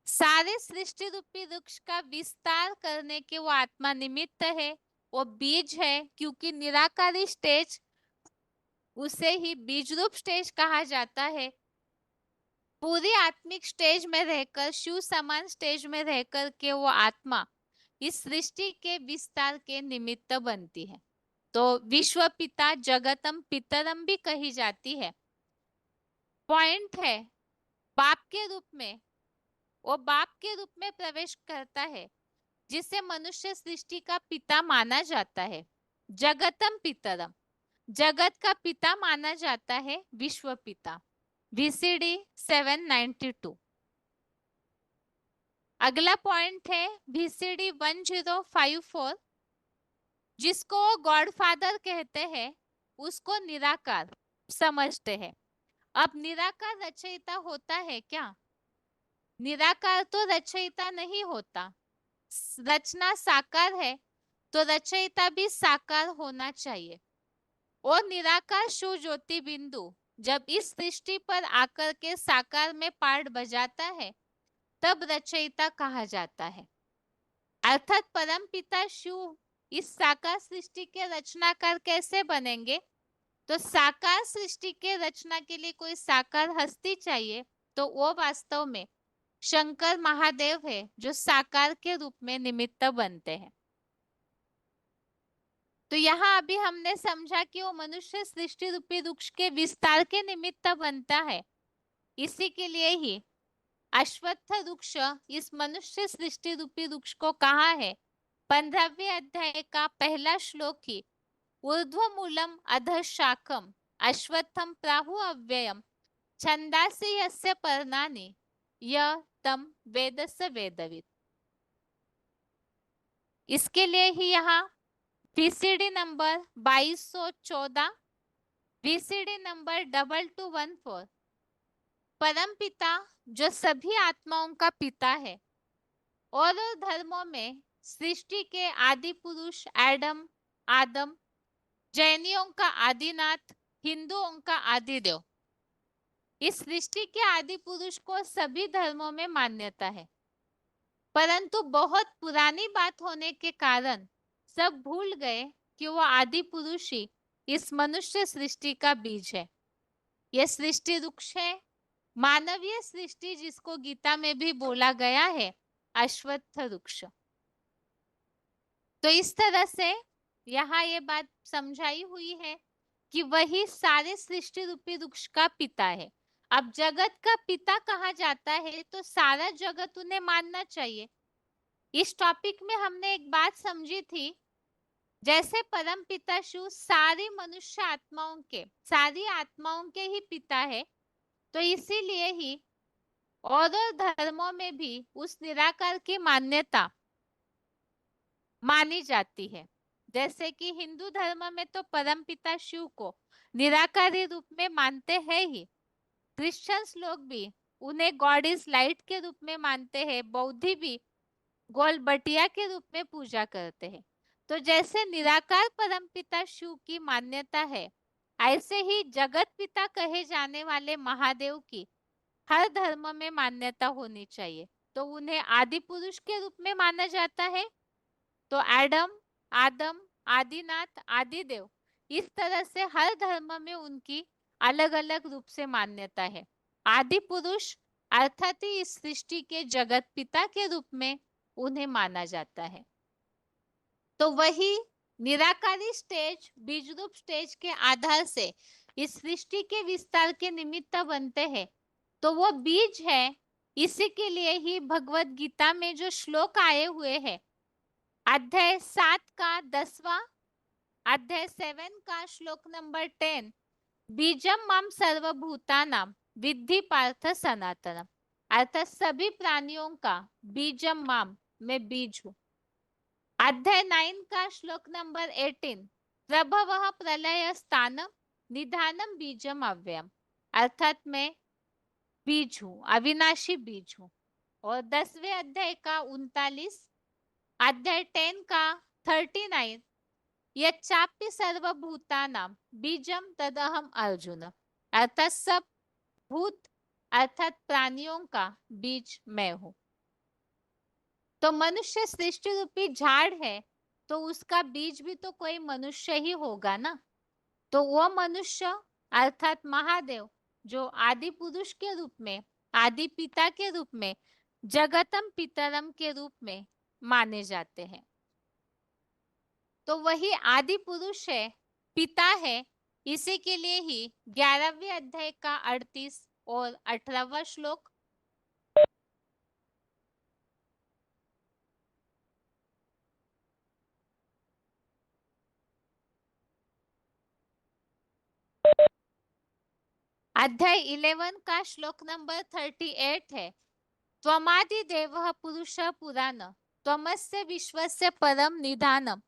सारे सृष्टि रूपी वृक्ष का विस्तार करने के वो आत्मा निमित्त है, वो बीज है, क्योंकि निराकारी स्टेज उसे ही बीज रूप स्टेज कहा जाता है। पूरी आत्मिक स्टेज में रहकर, शिव समान स्टेज में रहकर के वो आत्मा इस सृष्टि के विस्तार के निमित्त बनती है। तो विश्व पिता जगतम पितरम भी कही जाती है। पॉइंट है, बाप के रूप में, वो बाप के रूप में प्रवेश करता है, जिसे मनुष्य सृष्टि का पिता माना जाता है। जगतम पितरम, जगत का पिता माना जाता है विश्व पिता। VCD 792। अगला पॉइंट है VCD 1054, जिसको गॉडफादर कहते हैं, उसको निराकार समझते हैं। अब निराकार रचयिता होता है क्या? निराकार तो रचयिता नहीं होता। रचना साकार है तो रचयिता भी साकार होना चाहिए। और निराकार शिव ज्योति बिंदु जब इस सृष्टि पर आकर के साकार में पार्ट बजाता है, तब रचयिता कहा जाता है। अर्थात परम पिता शिव इस साकार सृष्टि के रचनाकार कैसे बनेंगे? तो साकार सृष्टि के रचना के लिए कोई साकार हस्ती चाहिए, तो वो वास्तव में शंकर महादेव है, जो साकार के रूप में निमित्त बनते हैं। तो यहाँ अभी हमने समझा कि वो मनुष्य सृष्टि रूपी वृक्ष के विस्तार के निमित्त बनता है। इसी के लिए ही अश्वत्थ वृक्ष इस मनुष्य सृष्टि रूपी वृक्ष को कहा है। 15वें अध्याय का पहला श्लोक ही ऊर्ध्वमूलम अधः शाखम अश्वत्थम प्राहु अव्ययम छंदासि यस्य पर्णानि य तम वेदस्य वेदवित्। इसके लिए ही यहाँ VCD नंबर 2214, VCD नंबर 2214, परम पिता जो सभी आत्माओं का पिता है, और धर्मों में सृष्टि के आदि पुरुष एडम आदम, जैनियों का आदिनाथ, हिंदुओं का आदिदेव, इस सृष्टि के आदि पुरुष को सभी धर्मों में मान्यता है। परंतु बहुत पुरानी बात होने के कारण सब भूल गए कि वो आदि पुरुष ही इस मनुष्य सृष्टि का बीज है। यह सृष्टि वृक्ष है, मानवीय सृष्टि, जिसको गीता में भी बोला गया है अश्वत्थ वृक्ष। तो इस तरह से यहाँ ये बात समझाई हुई है कि वही सारे सृष्टि रूपी वृक्ष का पिता है। अब जगत का पिता कहा जाता है तो सारा जगत उन्हें मानना चाहिए। इस टॉपिक में हमने एक बात समझी थी, जैसे परम पिता शिव सारी मनुष्य आत्माओं के, सारी आत्माओं के ही पिता है, तो इसीलिए ही और धर्मों में भी उस निराकार की मान्यता मानी जाती है। जैसे कि हिंदू धर्म में तो परम पिता शिव को निराकारी रूप में मानते हैं ही। क्रिश्चियंस लोग भी उन्हें गॉड इज लाइट के रूप में मानते हैं। बौद्धि भी गोल बटिया के रूप में पूजा करते हैं। तो जैसे निराकार परमपिता शिव की मान्यता है, ऐसे ही जगत पिता कहे जाने वाले महादेव की हर धर्म में मान्यता होनी चाहिए। तो उन्हें आदि पुरुष के रूप में माना जाता है। तो एडम, आदम, आदिनाथ, आदिदेव, इस तरह से हर धर्म में उनकी अलग अलग रूप से मान्यता है। आदि पुरुष अर्थात ही इस सृष्टि के जगत पिता के रूप में उन्हें माना जाता है। तो वही निराकारी स्टेज, बीज रूप स्टेज के आधार से इस सृष्टि के विस्तार के निमित्त बनते हैं। तो वो बीज है। इसी के लिए ही भगवत गीता में जो श्लोक आए हुए हैं, अध्याय 7 का 10वां, अध्याय 7 का श्लोक नंबर 10, बीजम मम सर्वभूतानां विद्धि पार्थ सनातनम। अर्थात सभी प्राणियों का बीजम माम, मैं बीज हूँ। अध्याय 9 का श्लोक नंबर 18, प्रभवः प्रलय स्थानम निधानम बीजम अव्ययम, अर्थात मैं बीज हूँ, अविनाशी बीज हूँ। और 10वें अध्याय का 39, अध्याय 10 का 39, यच्चापि सर्वभूतानां बीजम तदहम अर्जुन, अर्थात सब भूत अर्थात प्राणियों का बीज मैं हूँ। तो मनुष्य सृष्टि रूपी झाड़ है, तो उसका बीज भी तो कोई मनुष्य ही होगा ना। तो वो मनुष्य अर्थात महादेव, जो आदि पुरुष के रूप में, आदि पिता के रूप में, जगतम पितरम के रूप में माने जाते हैं। तो वही आदि पुरुष है, पिता है। इसी के लिए ही 11वें अध्याय का 38 और 18वां श्लोक, अध्याय 11 का श्लोक नंबर 38 है, त्वमादि देवः पुरुषः पुराण त्वमस्य विश्वस्य परम निधानम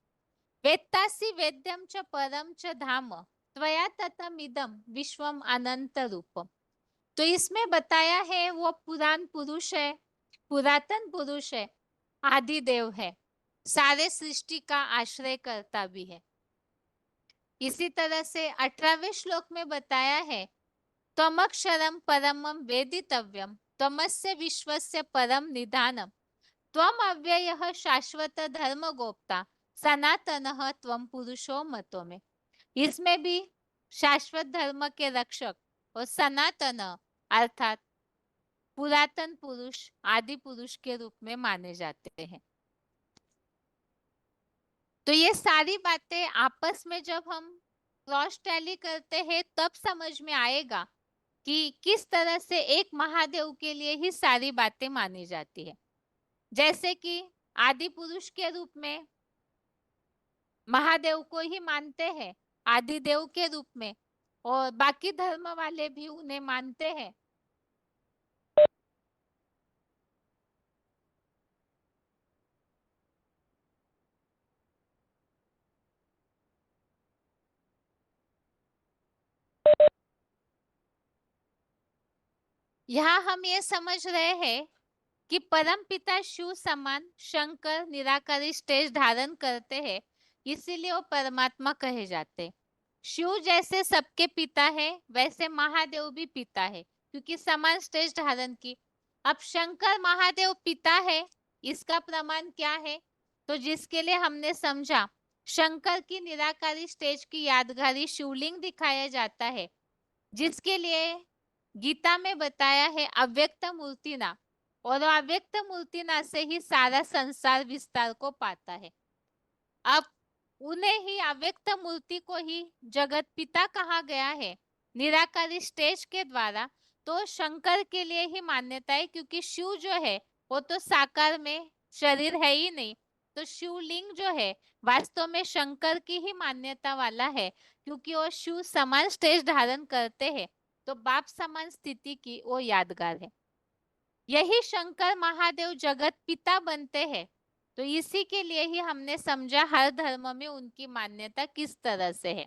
वेत्तासि वेद्यम च परम च धाम त्वया ततम इदम विश्वम अनंत रूपम। तो इसमें बताया है वो पुराण पुरुष है, पुरातन पुरुष है, आदि देव है, सारे सृष्टि का आश्रय करता भी है। इसी तरह से 18वें श्लोक में बताया है, त्वमक्षरम परमम वेदितव्यम त्वमस्य विश्वस्य परम निधानम त्वम अव्ययः शाश्वत धर्म गोप्ता सनातनः त्वम पुरुषो मतो में। इसमें भी शाश्वत धर्म के रक्षक और सनातन अर्थात पुरातन पुरुष, आदि पुरुष के रूप में माने जाते हैं। तो ये सारी बातें आपस में जब हम क्रॉस टैली करते हैं तब समझ में आएगा कि किस तरह से एक महादेव के लिए ही सारी बातें मानी जाती है। जैसे कि आदि पुरुष के रूप में महादेव को ही मानते हैं आदि देव के रूप में, और बाकी धर्म वाले भी उन्हें मानते हैं। यहाँ हम ये समझ रहे हैं कि परम पिता शिव समान शंकर निराकारी स्टेज धारण करते हैं, इसीलिए वो परमात्मा कहे जाते हैं। शिव जैसे सबके पिता है, वैसे महादेव भी पिता है, क्योंकि समान स्टेज धारण की। अब शंकर महादेव पिता है, इसका प्रमाण क्या है? तो जिसके लिए हमने समझा, शंकर की निराकारी स्टेज की यादगारी शिवलिंग दिखाया जाता है, जिसके लिए गीता में बताया है अव्यक्त मूर्ति ना, और अव्यक्त मूर्ति ना से ही सारा संसार विस्तार को पाता है। अब उन्हें ही अव्यक्त मूर्ति को ही जगत पिता कहा गया है निराकारी स्टेज के द्वारा। तो शंकर के लिए ही मान्यता है, क्योंकि शिव जो है वो तो साकार में शरीर है ही नहीं। तो शिवलिंग जो है वास्तव में शंकर की ही मान्यता वाला है, क्योंकि वो शिव समान स्टेज धारण करते हैं, तो बाप समान स्थिति की वो यादगार है। यही शंकर महादेव जगत पिता बनते हैं। तो इसी के लिए ही हमने समझा हर धर्म में उनकी मान्यता किस तरह से है।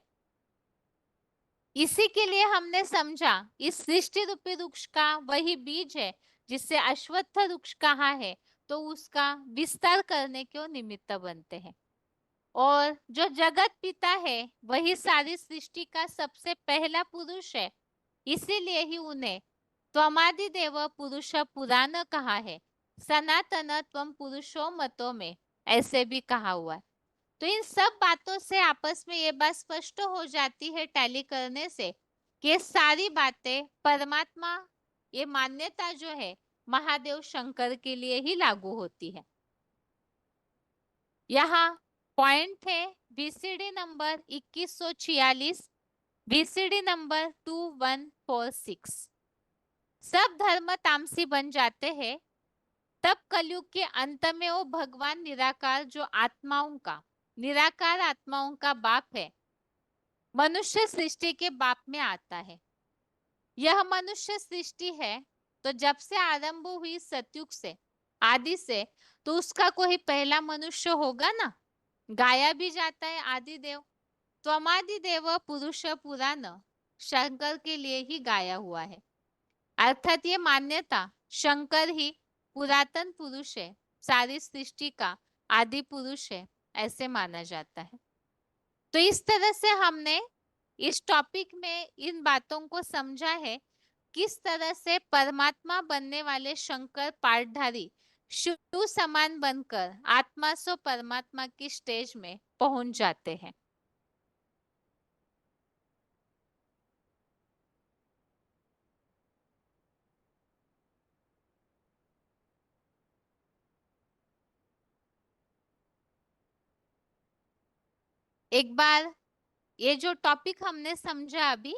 इसी के लिए हमने समझा इस सृष्टि रूपी वृक्ष का वही बीज है, जिससे अश्वत्थ वृक्ष कहा है, तो उसका विस्तार करने के निमित्त बनते हैं। और जो जगत पिता है वही सारी सृष्टि का सबसे पहला पुरुष है, इसीलिए ही उन्हें त्वमादि देव पुरुष पुराण कहा है, सनातन त्वम पुरुषो मतो में ऐसे भी कहा हुआ है। तो इन सब बातों से आपस में ये बात स्पष्ट हो जाती है टैली करने से कि ये सारी बातें परमात्मा, ये मान्यता जो है महादेव शंकर के लिए ही लागू होती है। यहाँ पॉइंट है VCD नंबर 2146, VCD नंबर 2146। सब धर्म तामसी बन जाते हैं, तब कलयुग के अंत में वो भगवान निराकार जो आत्माओं का, निराकार आत्माओं का बाप है, मनुष्य सृष्टि के बाप में आता है। यह मनुष्य सृष्टि है तो जब से आरंभ हुई सतयुग से, आदि से, तो उसका कोई पहला मनुष्य होगा ना। गाया भी जाता है आदि देव, त्वमादि देव पुरुष पुराण शंकर के लिए ही गाया हुआ है। अर्थात ये मान्यता शंकर ही पुरातन पुरुष है, सारी सृष्टि का आदि पुरुष है, ऐसे माना जाता है। तो इस तरह से हमने इस टॉपिक में इन बातों को समझा है, किस तरह से परमात्मा बनने वाले शंकर पाठधारी शिव समान बनकर आत्मा सो परमात्मा की स्टेज में पहुंच जाते हैं। एक बार ये जो टॉपिक हमने समझा अभी,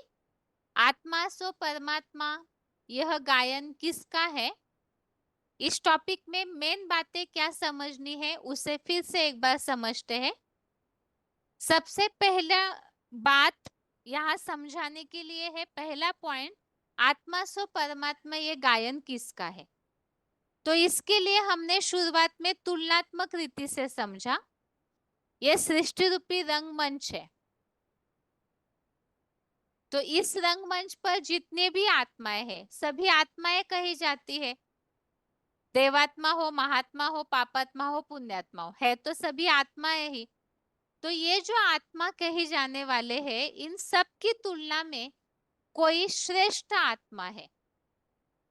आत्मा सो परमात्मा, यह गायन किसका है, इस टॉपिक में मेन बातें क्या समझनी है उसे फिर से एक बार समझते हैं। सबसे पहला बात यहाँ समझाने के लिए है, पहला पॉइंट, आत्मा सो परमात्मा ये गायन किसका है। तो इसके लिए हमने शुरुआत में तुलनात्मक रीति से समझा, ये सृष्टि रूपी रंगमंच है। तो इस रंगमंच पर जितने भी आत्माएं हैं, सभी आत्माएं कही जाती है, देवात्मा हो, महात्मा हो, पापात्मा हो, पुण्यात्मा हो, है तो सभी आत्माएं ही। तो ये जो आत्मा कही जाने वाले हैं, इन सब की तुलना में कोई श्रेष्ठ आत्मा है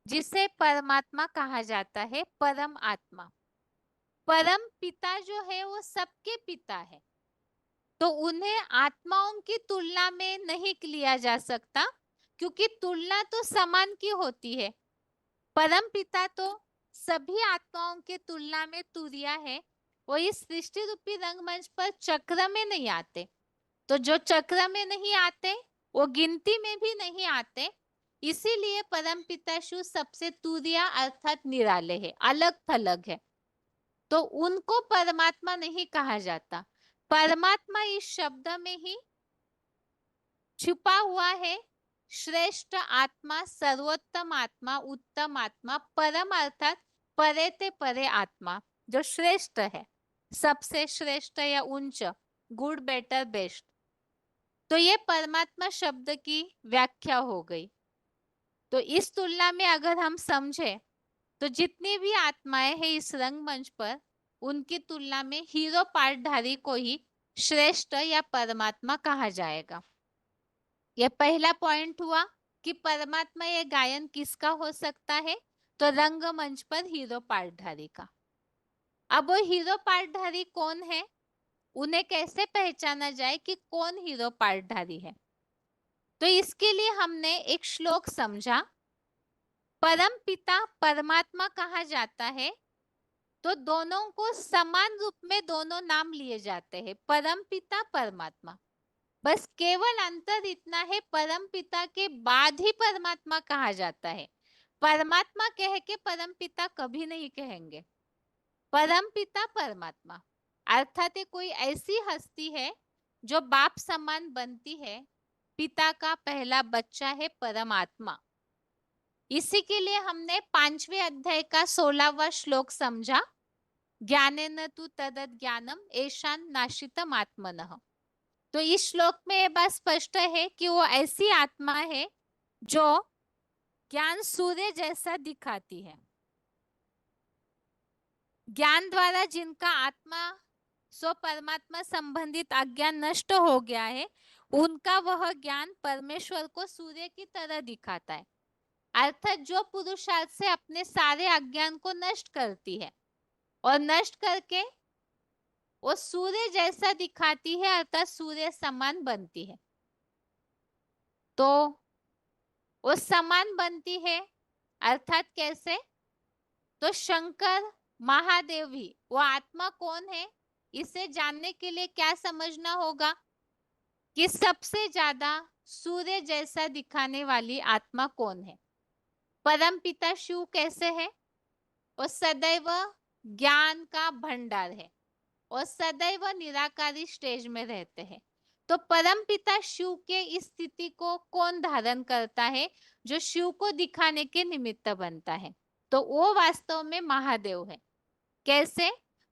जिसे परमात्मा कहा जाता है, परम आत्मा। परम पिता जो है वो सबके पिता है, तो उन्हें आत्माओं की तुलना में नहीं लिया जा सकता, क्योंकि तुलना तो समान की होती है। परम पिता तो सभी आत्माओं के तुलना में तुरिया है, वो इस सृष्टि रूपी रंगमंच पर चक्र में नहीं आते। तो जो चक्र में नहीं आते वो गिनती में भी नहीं आते, इसीलिए परम पिता शिव सबसे तुरिया अर्थात निराले है, अलग थलग है। तो उनको परमात्मा नहीं कहा जाता। परमात्मा इस शब्द में ही छुपा हुआ है, श्रेष्ठ आत्मा, सर्वोत्तम आत्मा, उत्तम आत्मा, परम अर्थात परे ते परे आत्मा, जो श्रेष्ठ है, सबसे श्रेष्ठ या उच्च, गुड बेटर बेस्ट। तो ये परमात्मा शब्द की व्याख्या हो गई। तो इस तुलना में अगर हम समझे, तो जितनी भी आत्माएं हैं इस रंगमंच पर, उनकी तुलना में हीरो पाठधारी को ही श्रेष्ठ या परमात्मा कहा जाएगा। यह पहला पॉइंट हुआ कि परमात्मा ये गायन किसका हो सकता है, तो रंगमंच पर हीरो पाठधारी का। अब वो हीरो पाठधारी कौन है, उन्हें कैसे पहचाना जाए कि कौन हीरो पाठधारी है। तो इसके लिए हमने एक श्लोक समझा, परम पिता परमात्मा कहा जाता है, तो दोनों को समान रूप में दोनों नाम लिए जाते हैं, परम पिता परमात्मा। बस केवल अंतर इतना है, परम पिता के बाद ही परमात्मा कहा जाता है। परमात्मा कह के परम पिता कभी नहीं कहेंगे, परम पिता परमात्मा। अर्थात कोई ऐसी हस्ती है जो बाप समान बनती है, पिता का पहला बच्चा है परमात्मा। इसी के लिए हमने 5वें अध्याय का 16वां श्लोक समझा, ज्ञानेन तु तदत ज्ञानम एशान नाशितम आत्मनः। तो इस श्लोक में ये बात स्पष्ट है कि वो ऐसी आत्मा है जो ज्ञान सूर्य जैसा दिखाती है। ज्ञान द्वारा जिनका आत्मा सो परमात्मा संबंधित अज्ञान नष्ट हो गया है, उनका वह ज्ञान परमेश्वर को सूर्य की तरह दिखाता है। अर्थात जो पुरुषार्थ से अपने सारे अज्ञान को नष्ट करती है और नष्ट करके वो सूर्य जैसा दिखाती है, अर्थात सूर्य समान बनती है। तो वो समान बनती है अर्थात कैसे, तो शंकर महादेव ही वो आत्मा कौन है, इसे जानने के लिए क्या समझना होगा कि सबसे ज्यादा सूर्य जैसा दिखाने वाली आत्मा कौन है। परम पिता शिव कैसे है, वो सदैव ज्ञान का भंडार है और सदैव निराकारी स्टेज में रहते हैं। तो परमपिता शिव के इस स्थिति को कौन धारण करता है, जो शिव को दिखाने के निमित्त बनता है? तो वो वास्तव में महादेव है। कैसे?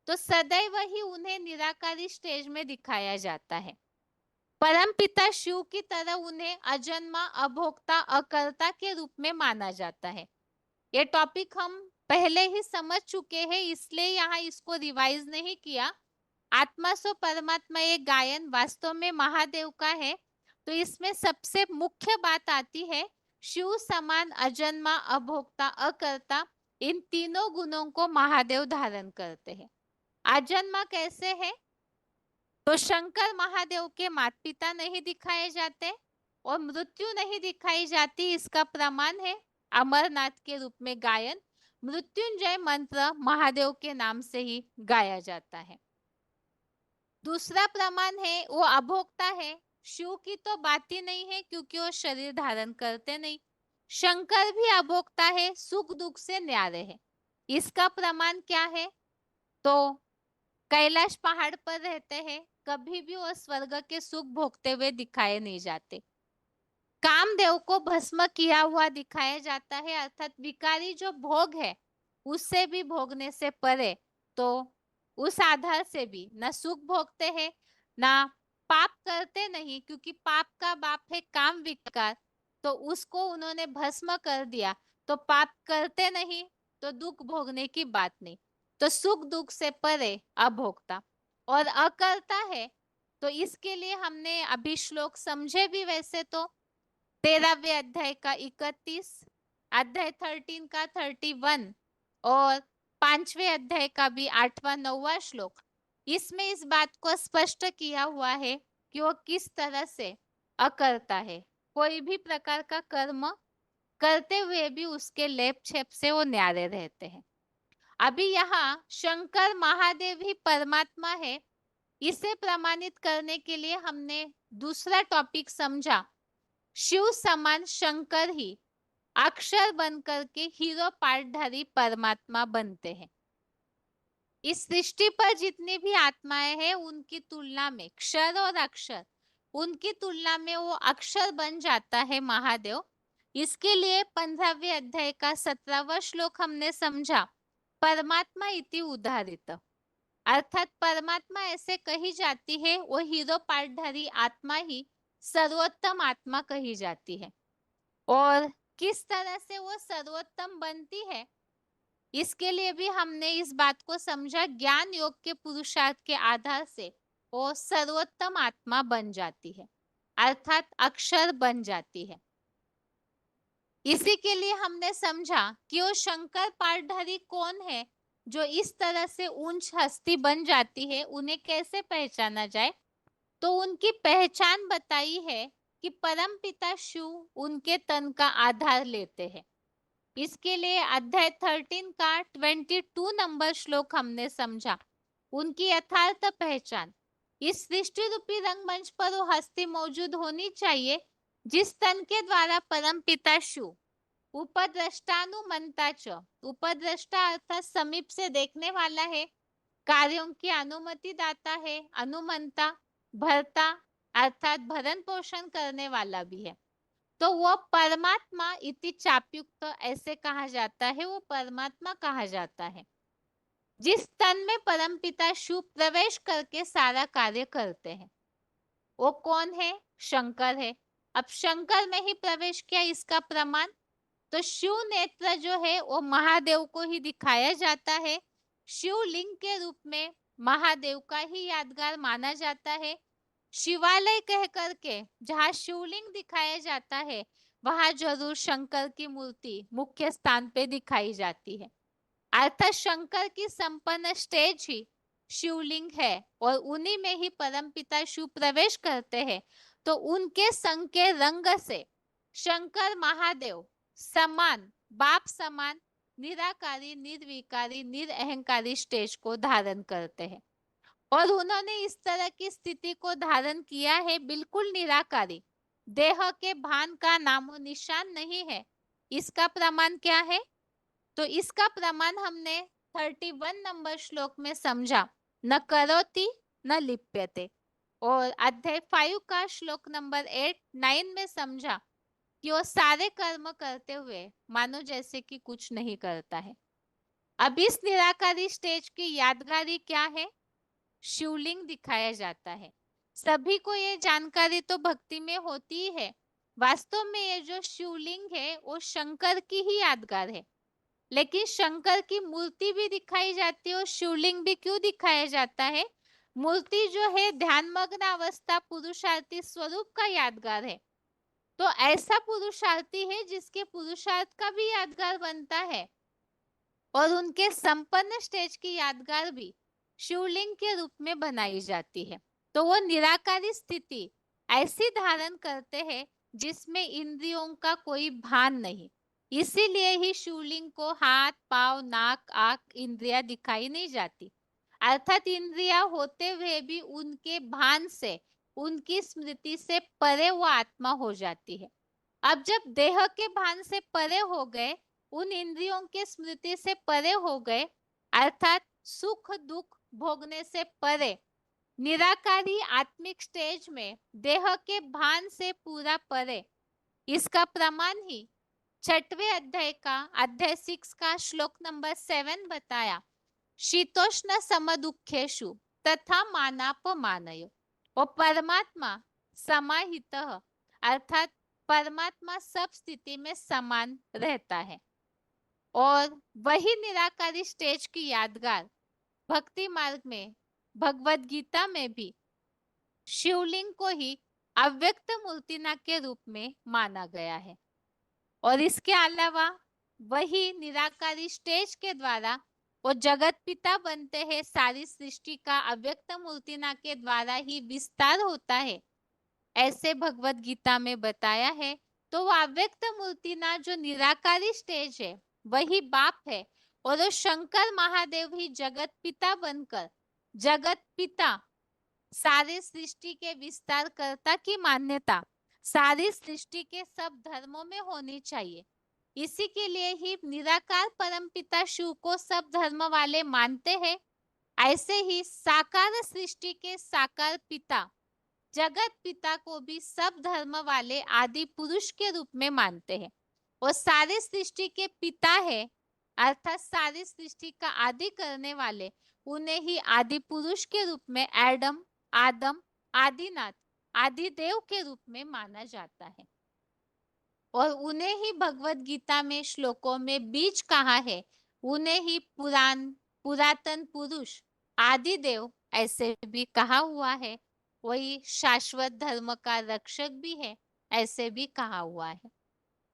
तो सदैव ही उन्हें निराकारी स्टेज में दिखाया जाता है। परमपिता शिव की तरह उन्हें अजन्मा, अभोक्ता, अकर्ता के रूप में माना जाता है। ये टॉपिक हम पहले ही समझ चुके हैं, इसलिए यहाँ इसको रिवाइज नहीं किया। आत्मा सो परमात्मा ये गायन वास्तव में महादेव का है। तो इसमें सबसे मुख्य बात आती है, शिव समान अजन्मा, अभोक्ता, अकर्ता, इन तीनों गुणों को महादेव धारण करते हैं। अजन्मा कैसे है? तो शंकर महादेव के माता पिता नहीं दिखाए जाते और मृत्यु नहीं दिखाई जाती। इसका प्रमाण है अमरनाथ के रूप में गायन, मृत्युंजय मंत्र महादेव के नाम से ही गाया जाता है। दूसरा प्रमाण है वो अभोक्ता है। शिव की तो बात ही नहीं है, क्योंकि वो शरीर धारण करते नहीं। शंकर भी अभोक्ता है, सुख दुख से न्यारे है। इसका प्रमाण क्या है? तो कैलाश पहाड़ पर रहते हैं, कभी भी वो स्वर्ग के सुख भोगते हुए दिखाए नहीं जाते। कामदेव को भस्म किया हुआ दिखाया जाता है, अर्थात विकारी जो भोग है उससे भी भोगने से परे, तो उस आधार से भी न सुख भोगते हैं ना पाप करते नहीं, क्योंकि पाप का बाप है काम विकार। तो उसको उन्होंने भस्म कर दिया, तो पाप करते नहीं, तो दुख भोगने की बात नहीं। तो सुख दुख से परे अभोक्ता और अकर्ता है। तो इसके लिए हमने अभी श्लोक समझे भी। वैसे तो 13वें अध्याय का 31, अध्याय 13 का 31 और 5वें अध्याय का भी 8वां 9वां श्लोक, इसमें इस बात को स्पष्ट किया हुआ है कि वो किस तरह से अकर्ता है। कोई भी प्रकार का कर्म करते हुए भी उसके लेप छेप से वो न्यारे रहते हैं। अभी यहाँ शंकर महादेव ही परमात्मा है, इसे प्रमाणित करने के लिए हमने दूसरा टॉपिक समझा, शिव समान शंकर ही अक्षर बनकर के हीरो पाठधारी परमात्मा बनते हैं। इस सृष्टि पर जितनी भी आत्माएं हैं उनकी तुलना में क्षर और अक्षर, उनकी तुलना में वो अक्षर बन जाता है महादेव। इसके लिए 15वें अध्याय का 17वां श्लोक हमने समझा, परमात्मा इति उदाहरित, अर्थात परमात्मा ऐसे कही जाती है, वो हीरो पाठधारी आत्मा ही सर्वोत्तम आत्मा कही जाती है। और किस तरह से वो सर्वोत्तम बनती है, इसके लिए भी हमने इस बात को समझा, ज्ञान योग के पुरुषार्थ के आधार से वो सर्वोत्तम आत्मा बन जाती है, अर्थात अक्षर बन जाती है। इसी के लिए हमने समझा कि वो शंकर पाठधारी कौन है, जो इस तरह से ऊंच हस्ती बन जाती है, उन्हें कैसे पहचाना जाए। तो उनकी पहचान बताई है कि परमपिता शिव उनके तन का आधार लेते हैं। इसके लिए अध्याय 13 का 22 नंबर श्लोक हमने समझा, उनकी यथार्थ पहचान। इस सृष्टि रूपी रंगमंच पर वो हस्ती मौजूद होनी चाहिए जिस तन के द्वारा परमपिता शिव उपद्रष्टानुमंता च, उपद्रष्टा अर्थात समीप से देखने वाला है, कार्यों की अनुमति दाता है, अनुमंता भरता अर्थात भरण पोषण करने वाला भी है। तो वो परमात्मा इति चापयुक्त ऐसे कहा जाता है, वो परमात्मा कहा जाता है जिस तन में परमपिता शिव प्रवेश करके सारा कार्य करते हैं। वो कौन है? शंकर है। अब शंकर में ही प्रवेश किया, इसका प्रमाण तो शिव नेत्र जो है वो महादेव को ही दिखाया जाता है। शिवलिंग के रूप में महादेव का ही यादगार माना जाता है। शिवालय कह करके जहाँ शिवलिंग दिखाया जाता है, वहां जरूर शंकर की मूर्ति मुख्य स्थान पे दिखाई जाती है, अर्थात शंकर की संपन्न स्टेज ही शिवलिंग है और उन्हीं में ही परमपिता शिव प्रवेश करते हैं। तो उनके संग के रंग से शंकर महादेव समान, बाप समान, निराकारी, निर्विकारी, निरअहंकारी स्टेज को धारण करते हैं। और उन्होंने इस तरह की स्थिति को धारण किया है, बिल्कुल निराकारी, देह के भान का नामो निशान नहीं है। इसका प्रमाण क्या है? तो इसका प्रमाण हमने 31 नंबर श्लोक में समझा, न करोति न लिप्यते, और अध्याय 5 का श्लोक नंबर 8-9 में समझा कि वो सारे कर्म करते हुए मानो जैसे कि कुछ नहीं करता है। अब इस निराकारी स्टेज की यादगारी क्या है? शिवलिंग दिखाया जाता है। सभी को ये जानकारी तो भक्ति में होती ही है। वास्तव में ये जो शिवलिंग है वो शंकर की ही यादगार है। लेकिन शंकर की मूर्ति भी दिखाई जाती है और शिवलिंग भी क्यों दिखाया जाता है? मूर्ति जो है ध्यानमग्न अवस्था पुरुषार्थी स्वरूप का यादगार है। तो ऐसा पुरुषार्थी है जिसके पुरुषार्थ का भी यादगार बनता है और उनके संपन्न स्टेज की यादगार भी शिवलिंग के रूप में बनाई जाती है। तो वो निराकारी स्थिति ऐसी धारण करते हैं जिसमें इंद्रियों का कोई भान नहीं। इसीलिए ही शिवलिंग को हाथ, पांव, नाक, आंख इंद्रियां दिखाई नहीं जाती। अर्थात इंद्रियां होते हुए भी उनके भान से, उनकी स्मृति से परे वो आत्मा हो जाती है। अब जब देह के भान से परे हो गए, उन इंद्रियों के स्मृति से परे हो गए, अर्थात सुख दुख भोगने से परे, निराकारी आत्मिक स्टेज में देह के भान से पूरा परे। इसका प्रमाण ही 6वें अध्याय का अध्याय 6 का श्लोक नंबर 7 बताया। शीतोष्ण समदुखेषु तथा मानापमानयो। और परमात्मा समाहित अर्थात परमात्मा सब स्थिति में समान रहता है। और वही निराकारी स्टेज की यादगार भक्ति मार्ग में भगवत गीता में भी शिवलिंग को ही अव्यक्त मूर्तिना के रूप में माना गया है। और इसके अलावा वही निराकारी स्टेज के द्वारा वो जगत पिता बनते हैं। सारी सृष्टि का अव्यक्त मूर्तिना के द्वारा ही विस्तार होता है, ऐसे भगवत गीता में बताया है। तो वो अव्यक्त मूर्तिना जो निराकारी स्टेज है वही बाप है और वो शंकर महादेव ही जगत पिता बनकर जगत पिता सारे सृष्टि के विस्तार कर्ता की मान्यता सारी सृष्टि के सब धर्मों में होनी चाहिए। इसी के लिए ही निराकार परमपिता शिव को सब धर्म वाले मानते हैं। ऐसे ही साकार सृष्टि के साकार पिता जगत पिता को भी सब धर्म वाले आदि पुरुष के रूप में मानते हैं। और सारे सृष्टि के पिता है अर्थात सारी सृष्टि का आदि करने वाले, उन्हें ही आदि पुरुष के रूप में एडम, आदम, आदिनाथ, आदिदेव के रूप में माना जाता है। और उन्हें ही भगवत गीता में श्लोकों में बीज कहा है। उन्हें ही पुरातन पुरुष, आदिदेव ऐसे भी कहा हुआ है। वही शाश्वत धर्म का रक्षक भी है, ऐसे भी कहा हुआ है।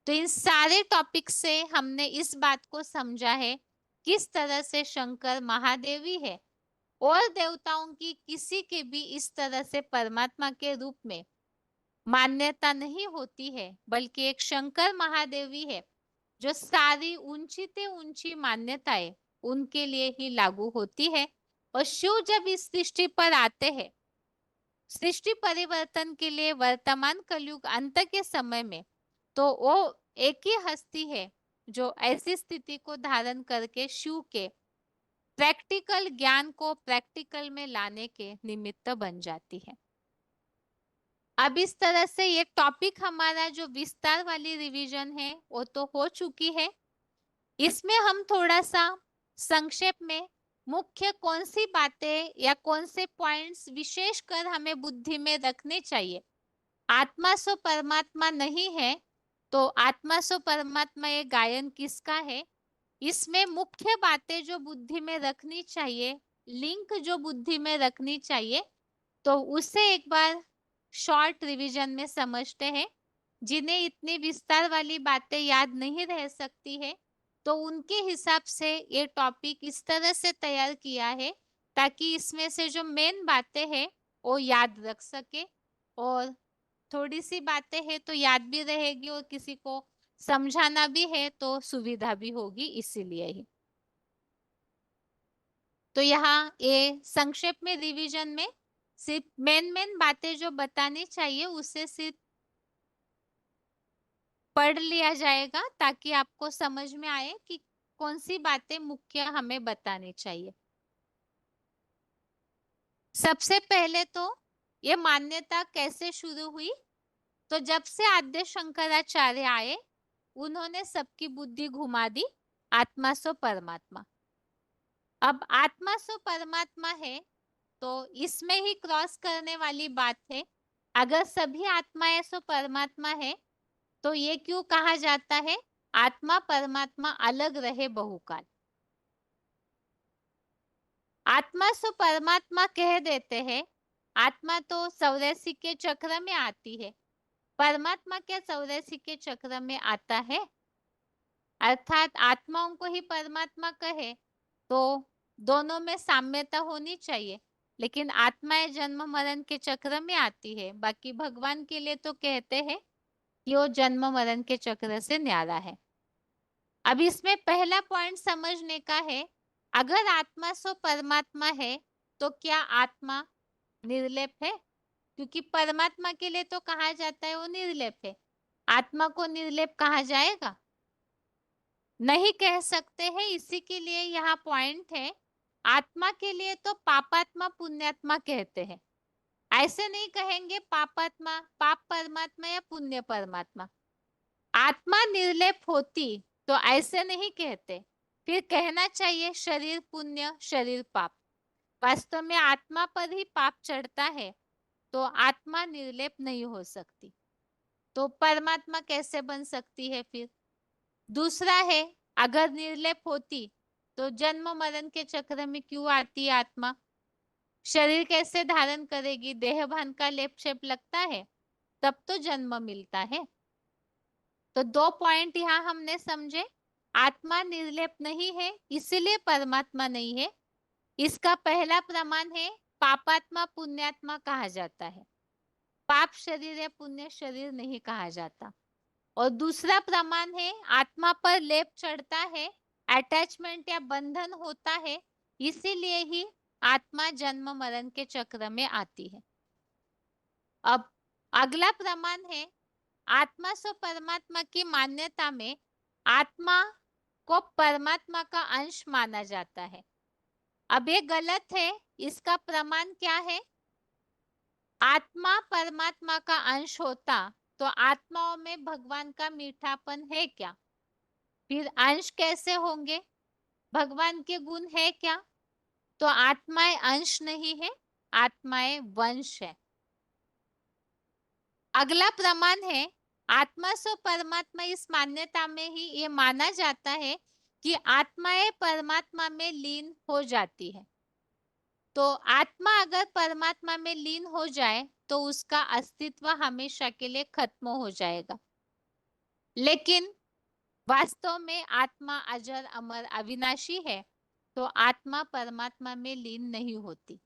तो इन सारे टॉपिक से हमने इस बात को समझा है किस तरह से शंकर महादेवी है और देवताओं की किसी के भी इस तरह से परमात्मा के रूप में मान्यता नहीं होती है, बल्कि एक शंकर महादेवी है जो सारी ऊंची से ऊंची मान्यताएं उनके लिए ही लागू होती है। और शिव जब इस सृष्टि पर आते हैं सृष्टि परिवर्तन के लिए वर्तमान कलयुग अंत के समय में, तो वो एक ही हस्ती है जो ऐसी स्थिति को धारण करके शिव के प्रैक्टिकल ज्ञान को प्रैक्टिकल में लाने के निमित्त बन जाती है। अब इस तरह से ये टॉपिक हमारा जो विस्तार वाली रिवीजन है वो तो हो चुकी है। इसमें हम थोड़ा सा संक्षेप में मुख्य कौन सी बातें या कौन से पॉइंट्स विशेषकर हमें बुद्धि में रखने चाहिए। आत्मा सो परमात्मा नहीं है, तो आत्मा सो परमात्मा ये गायन किसका है, इसमें मुख्य बातें जो बुद्धि में रखनी चाहिए, लिंक जो बुद्धि में रखनी चाहिए, तो उसे एक बार शॉर्ट रिवीजन में समझते हैं। जिन्हें इतनी विस्तार वाली बातें याद नहीं रह सकती है, तो उनके हिसाब से ये टॉपिक इस तरह से तैयार किया है ताकि इसमें से जो मेन बातें हैं वो याद रख सके। और थोड़ी सी बातें हैं तो याद भी रहेगी और किसी को समझाना भी है तो सुविधा भी होगी, इसीलिए ही। तो यहाँ ये संक्षेप में रिवीजन में सिर्फ मेन बातें जो बतानी चाहिए उसे सिर्फ पढ़ लिया जाएगा ताकि आपको समझ में आए कि कौन सी बातें मुख्य हमें बतानी चाहिए। सबसे पहले तो ये मान्यता कैसे शुरू हुई? तो जब से आद्य शंकराचार्य आए, उन्होंने सबकी बुद्धि घुमा दी, आत्मा सो परमात्मा। अब आत्मा सो परमात्मा है, तो इसमें ही क्रॉस करने वाली बात है। अगर सभी आत्माएं सो परमात्मा है, तो ये क्यों कहा जाता है आत्मा परमात्मा अलग रहे बहुकाल? आत्मा सो परमात्मा कह देते हैं, आत्मा तो 84 के चक्र में आती है, परमात्मा क्या 84 के चक्र में आता है? अर्थात आत्माओं को ही परमात्मा कहे तो दोनों में साम्यता होनी चाहिए, लेकिन आत्माएं जन्म मरण के चक्र में आती है, बाकी भगवान के लिए तो कहते हैं कि वो जन्म मरण के चक्र से न्यारा है। अब इसमें पहला पॉइंट समझने का है, अगर आत्मा सो परमात्मा है, तो क्या आत्मा निर्लेप है? क्योंकि परमात्मा के लिए तो कहा जाता है वो निर्लेप है, आत्मा को निर्लेप कहा जाएगा? नहीं कह सकते हैं। इसी के लिए यहाँ पॉइंट है, आत्मा के लिए तो पापात्मा पुण्यात्मा कहते हैं, ऐसे नहीं कहेंगे पापात्मा पाप परमात्मा या पुण्य परमात्मा। आत्मा निर्लेप होती तो ऐसे नहीं कहते, फिर कहना चाहिए शरीर पुण्य शरीर पाप। वास्तव में आत्मा पर ही पाप चढ़ता है, तो आत्मा निर्लेप नहीं हो सकती, तो परमात्मा कैसे बन सकती है फिर? दूसरा है, अगर निर्लेप होती तो जन्म मरण के चक्र में क्यों आती आत्मा? शरीर कैसे धारण करेगी? देह भान का लेप शेप लगता है, तब तो जन्म मिलता है। तो दो पॉइंट यहाँ हमने समझे, आत्मा निर्लेप नहीं है इसीलिए परमात्मा नहीं है। इसका पहला प्रमाण है, पापात्मा पुण्यात्मा कहा जाता है, पाप शरीर या पुण्य शरीर नहीं कहा जाता। और दूसरा प्रमाण है, आत्मा पर लेप चढ़ता है, अटैचमेंट या बंधन होता है, इसीलिए ही आत्मा जन्म मरण के चक्र में आती है। अब अगला प्रमाण है, आत्मा सो परमात्मा की मान्यता में आत्मा को परमात्मा का अंश माना जाता है। अब ये गलत है, इसका प्रमाण क्या है? आत्मा परमात्मा का अंश होता तो आत्माओं में भगवान का मीठापन है क्या? फिर अंश कैसे होंगे? भगवान के गुण है क्या? तो आत्माएं अंश नहीं है, आत्माएं वंश है। अगला प्रमाण है, आत्मा सो परमात्मा, इस मान्यता में ही ये माना जाता है कि आत्माएं परमात्मा में लीन हो जाती है। तो आत्मा अगर परमात्मा में लीन हो जाए तो उसका अस्तित्व हमेशा के लिए खत्म हो जाएगा। लेकिन वास्तव में आत्मा अजर अमर अविनाशी है, तो आत्मा परमात्मा में लीन नहीं होती।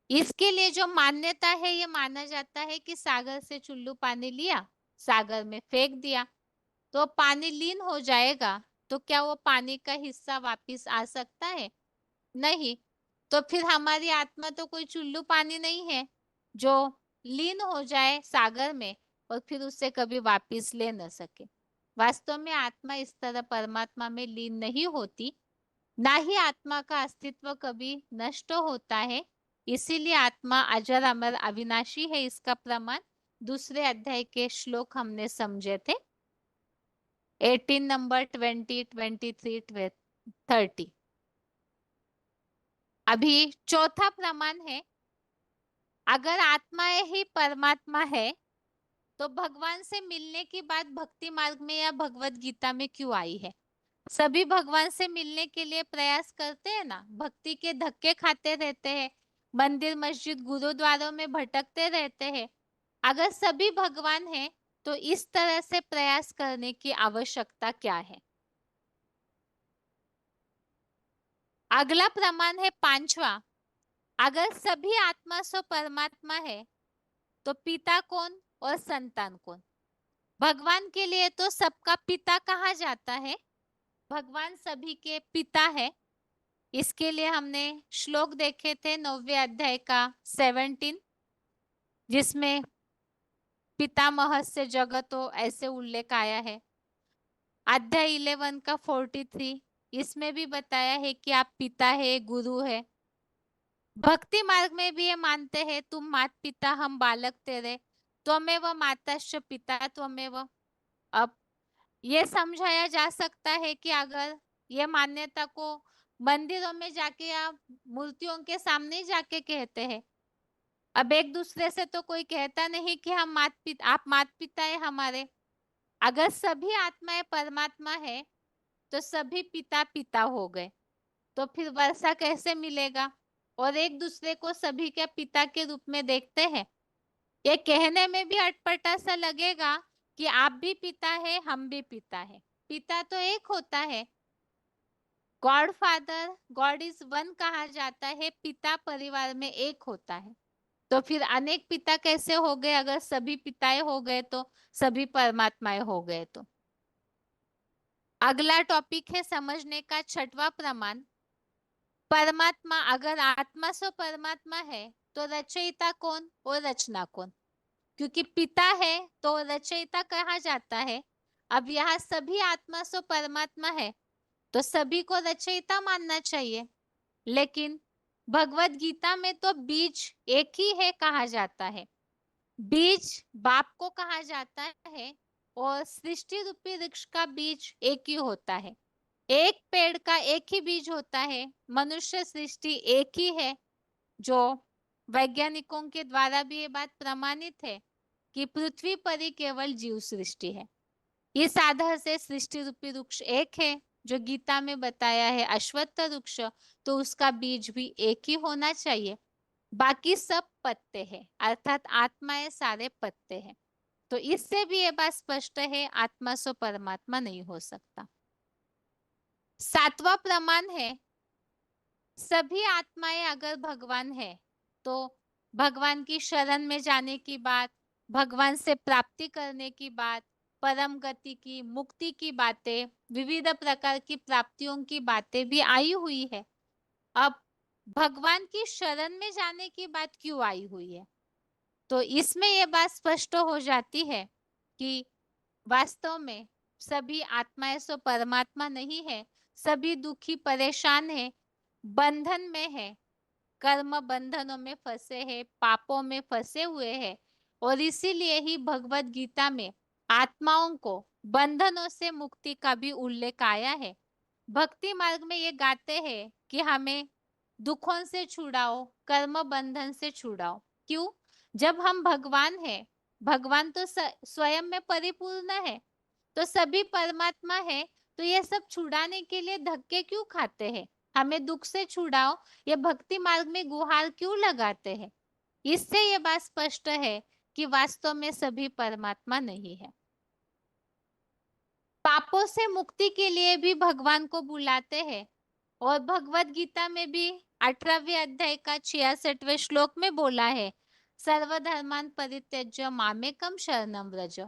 इसके लिए जो मान्यता है, ये माना जाता है कि सागर से चुल्लू पानी लिया, सागर में फेंक दिया, तो पानी लीन हो जाएगा, तो क्या वो पानी का हिस्सा वापिस आ सकता है? नहीं। तो फिर हमारी आत्मा तो कोई चुल्लू पानी नहीं है जो लीन हो जाए सागर में और फिर उससे कभी वापिस ले न सके। वास्तव में आत्मा इस तरह परमात्मा में लीन नहीं होती, ना ही आत्मा का अस्तित्व कभी नष्ट होता है। इसीलिए आत्मा अजर अमर अविनाशी है, इसका प्रमाण दूसरे अध्याय के श्लोक हमने समझे थे, 18 नंबर 20, 23, 30। अभी चौथा प्रमाण है, अगर आत्माएं ही परमात्मा है तो भगवान से मिलने की बात भक्ति मार्ग में या भगवत गीता में क्यों आई है? सभी भगवान से मिलने के लिए प्रयास करते हैं ना, भक्ति के धक्के खाते रहते हैं, मंदिर मस्जिद गुरुद्वारों में भटकते रहते हैं। अगर सभी भगवान हैं तो इस तरह से प्रयास करने की आवश्यकता क्या है? अगला प्रमाण है पांचवा, अगर सभी आत्मा सो परमात्मा है तो पिता कौन और संतान कौन? भगवान के लिए तो सबका पिता कहा जाता है, भगवान सभी के पिता है। इसके लिए हमने श्लोक देखे थे 9वें अध्याय का 17, जिसमें पितामह से जगत हो ऐसे उल्लेख आया है। अध्याय 11 का 43, इसमें भी बताया है कि आप पिता है गुरु है। भक्ति मार्ग में भी ये मानते हैं, तुम मात पिता हम बालक तेरे, त्वमेव माताश्च पिता त्वमेव। अब ये समझाया जा सकता है कि अगर ये मान्यता को मंदिरों में जाके या मूर्तियों के सामने जाके कहते हैं, अब एक दूसरे से तो कोई कहता नहीं कि हम मात पिता, आप मात पिता है हमारे। अगर सभी आत्माएं परमात्मा है तो सभी पिता पिता हो गए, तो फिर वर्षा कैसे मिलेगा? और एक दूसरे को सभी के पिता के रूप में देखते हैं। ये कहने में भी अटपटा सा लगेगा कि आप भी पिता है, हम भी पिता है। पिता तो एक होता है, God father, God is one कहा जाता है, पिता परिवार में एक होता है। तो फिर अनेक पिता कैसे हो गए? अगर सभी पिताएं हो गए तो सभी परमात्माएं हो गए तो। अगला टॉपिक है समझने का छठवां प्रमाण। परमात्मा, अगर आत्मा सो परमात्मा है तो रचयिता कौन और रचना कौन? क्योंकि पिता है तो रचयिता कहा जाता है। अब यहाँ सभी आत्मा सो परमात्मा है तो सभी को रचयिता मानना चाहिए। लेकिन भगवत गीता में तो बीज एक ही है कहा जाता है। बीज बाप को कहा जाता है और सृष्टि रूपी वृक्ष का बीज एक ही होता है। एक पेड़ का एक ही बीज होता है। मनुष्य सृष्टि एक ही है, जो वैज्ञानिकों के द्वारा भी ये बात प्रमाणित है कि पृथ्वी पर ही केवल जीव सृष्टि है। इस आधार से सृष्टि रूपी वृक्ष एक है, जो गीता में बताया है अश्वत्थ वृक्ष, तो उसका बीज भी एक ही होना चाहिए। बाकी सब पत्ते हैं, अर्थात आत्माएं सारे पत्ते हैं। तो इससे भी ये बात स्पष्ट है, आत्मा सो परमात्मा नहीं हो सकता। सातवां प्रमाण है, सभी आत्माएं अगर भगवान है तो भगवान की शरण में जाने की बात, भगवान से प्राप्ति करने की बात, परम गति की, मुक्ति की बातें, विविध प्रकार की प्राप्तियों की बातें भी आई हुई है। अब भगवान की शरण में जाने की बात क्यों आई हुई है? तो इसमें यह बात स्पष्ट हो जाती है कि वास्तव में सभी आत्माएं सो परमात्मा नहीं है। सभी दुखी परेशान है, बंधन में है, कर्म बंधनों में फंसे हैं, पापों में फंसे हुए हैं। और इसीलिए ही भगवत गीता में आत्माओं को बंधनों से मुक्ति का भी उल्लेख आया है। भक्ति मार्ग में ये गाते हैं कि हमें दुखों से छुड़ाओ, कर्म बंधन से छुड़ाओ। क्यों? जब हम भगवान हैं, भगवान तो स्वयं में परिपूर्ण है, तो सभी परमात्मा है, तो ये सब छुड़ाने के लिए धक्के क्यों खाते हैं? हमें दुख से छुड़ाओ, ये भक्ति मार्ग में गुहार क्यों लगाते हैं? इससे ये बात स्पष्ट है कि वास्तव में सभी परमात्मा नहीं है। पापों से मुक्ति के लिए भी भगवान को बुलाते हैं। और भगवत गीता में भी 18वें अध्याय का 66वें श्लोक में बोला है, सर्वधर्मान परित्यज्य मामेकम शरणम व्रज।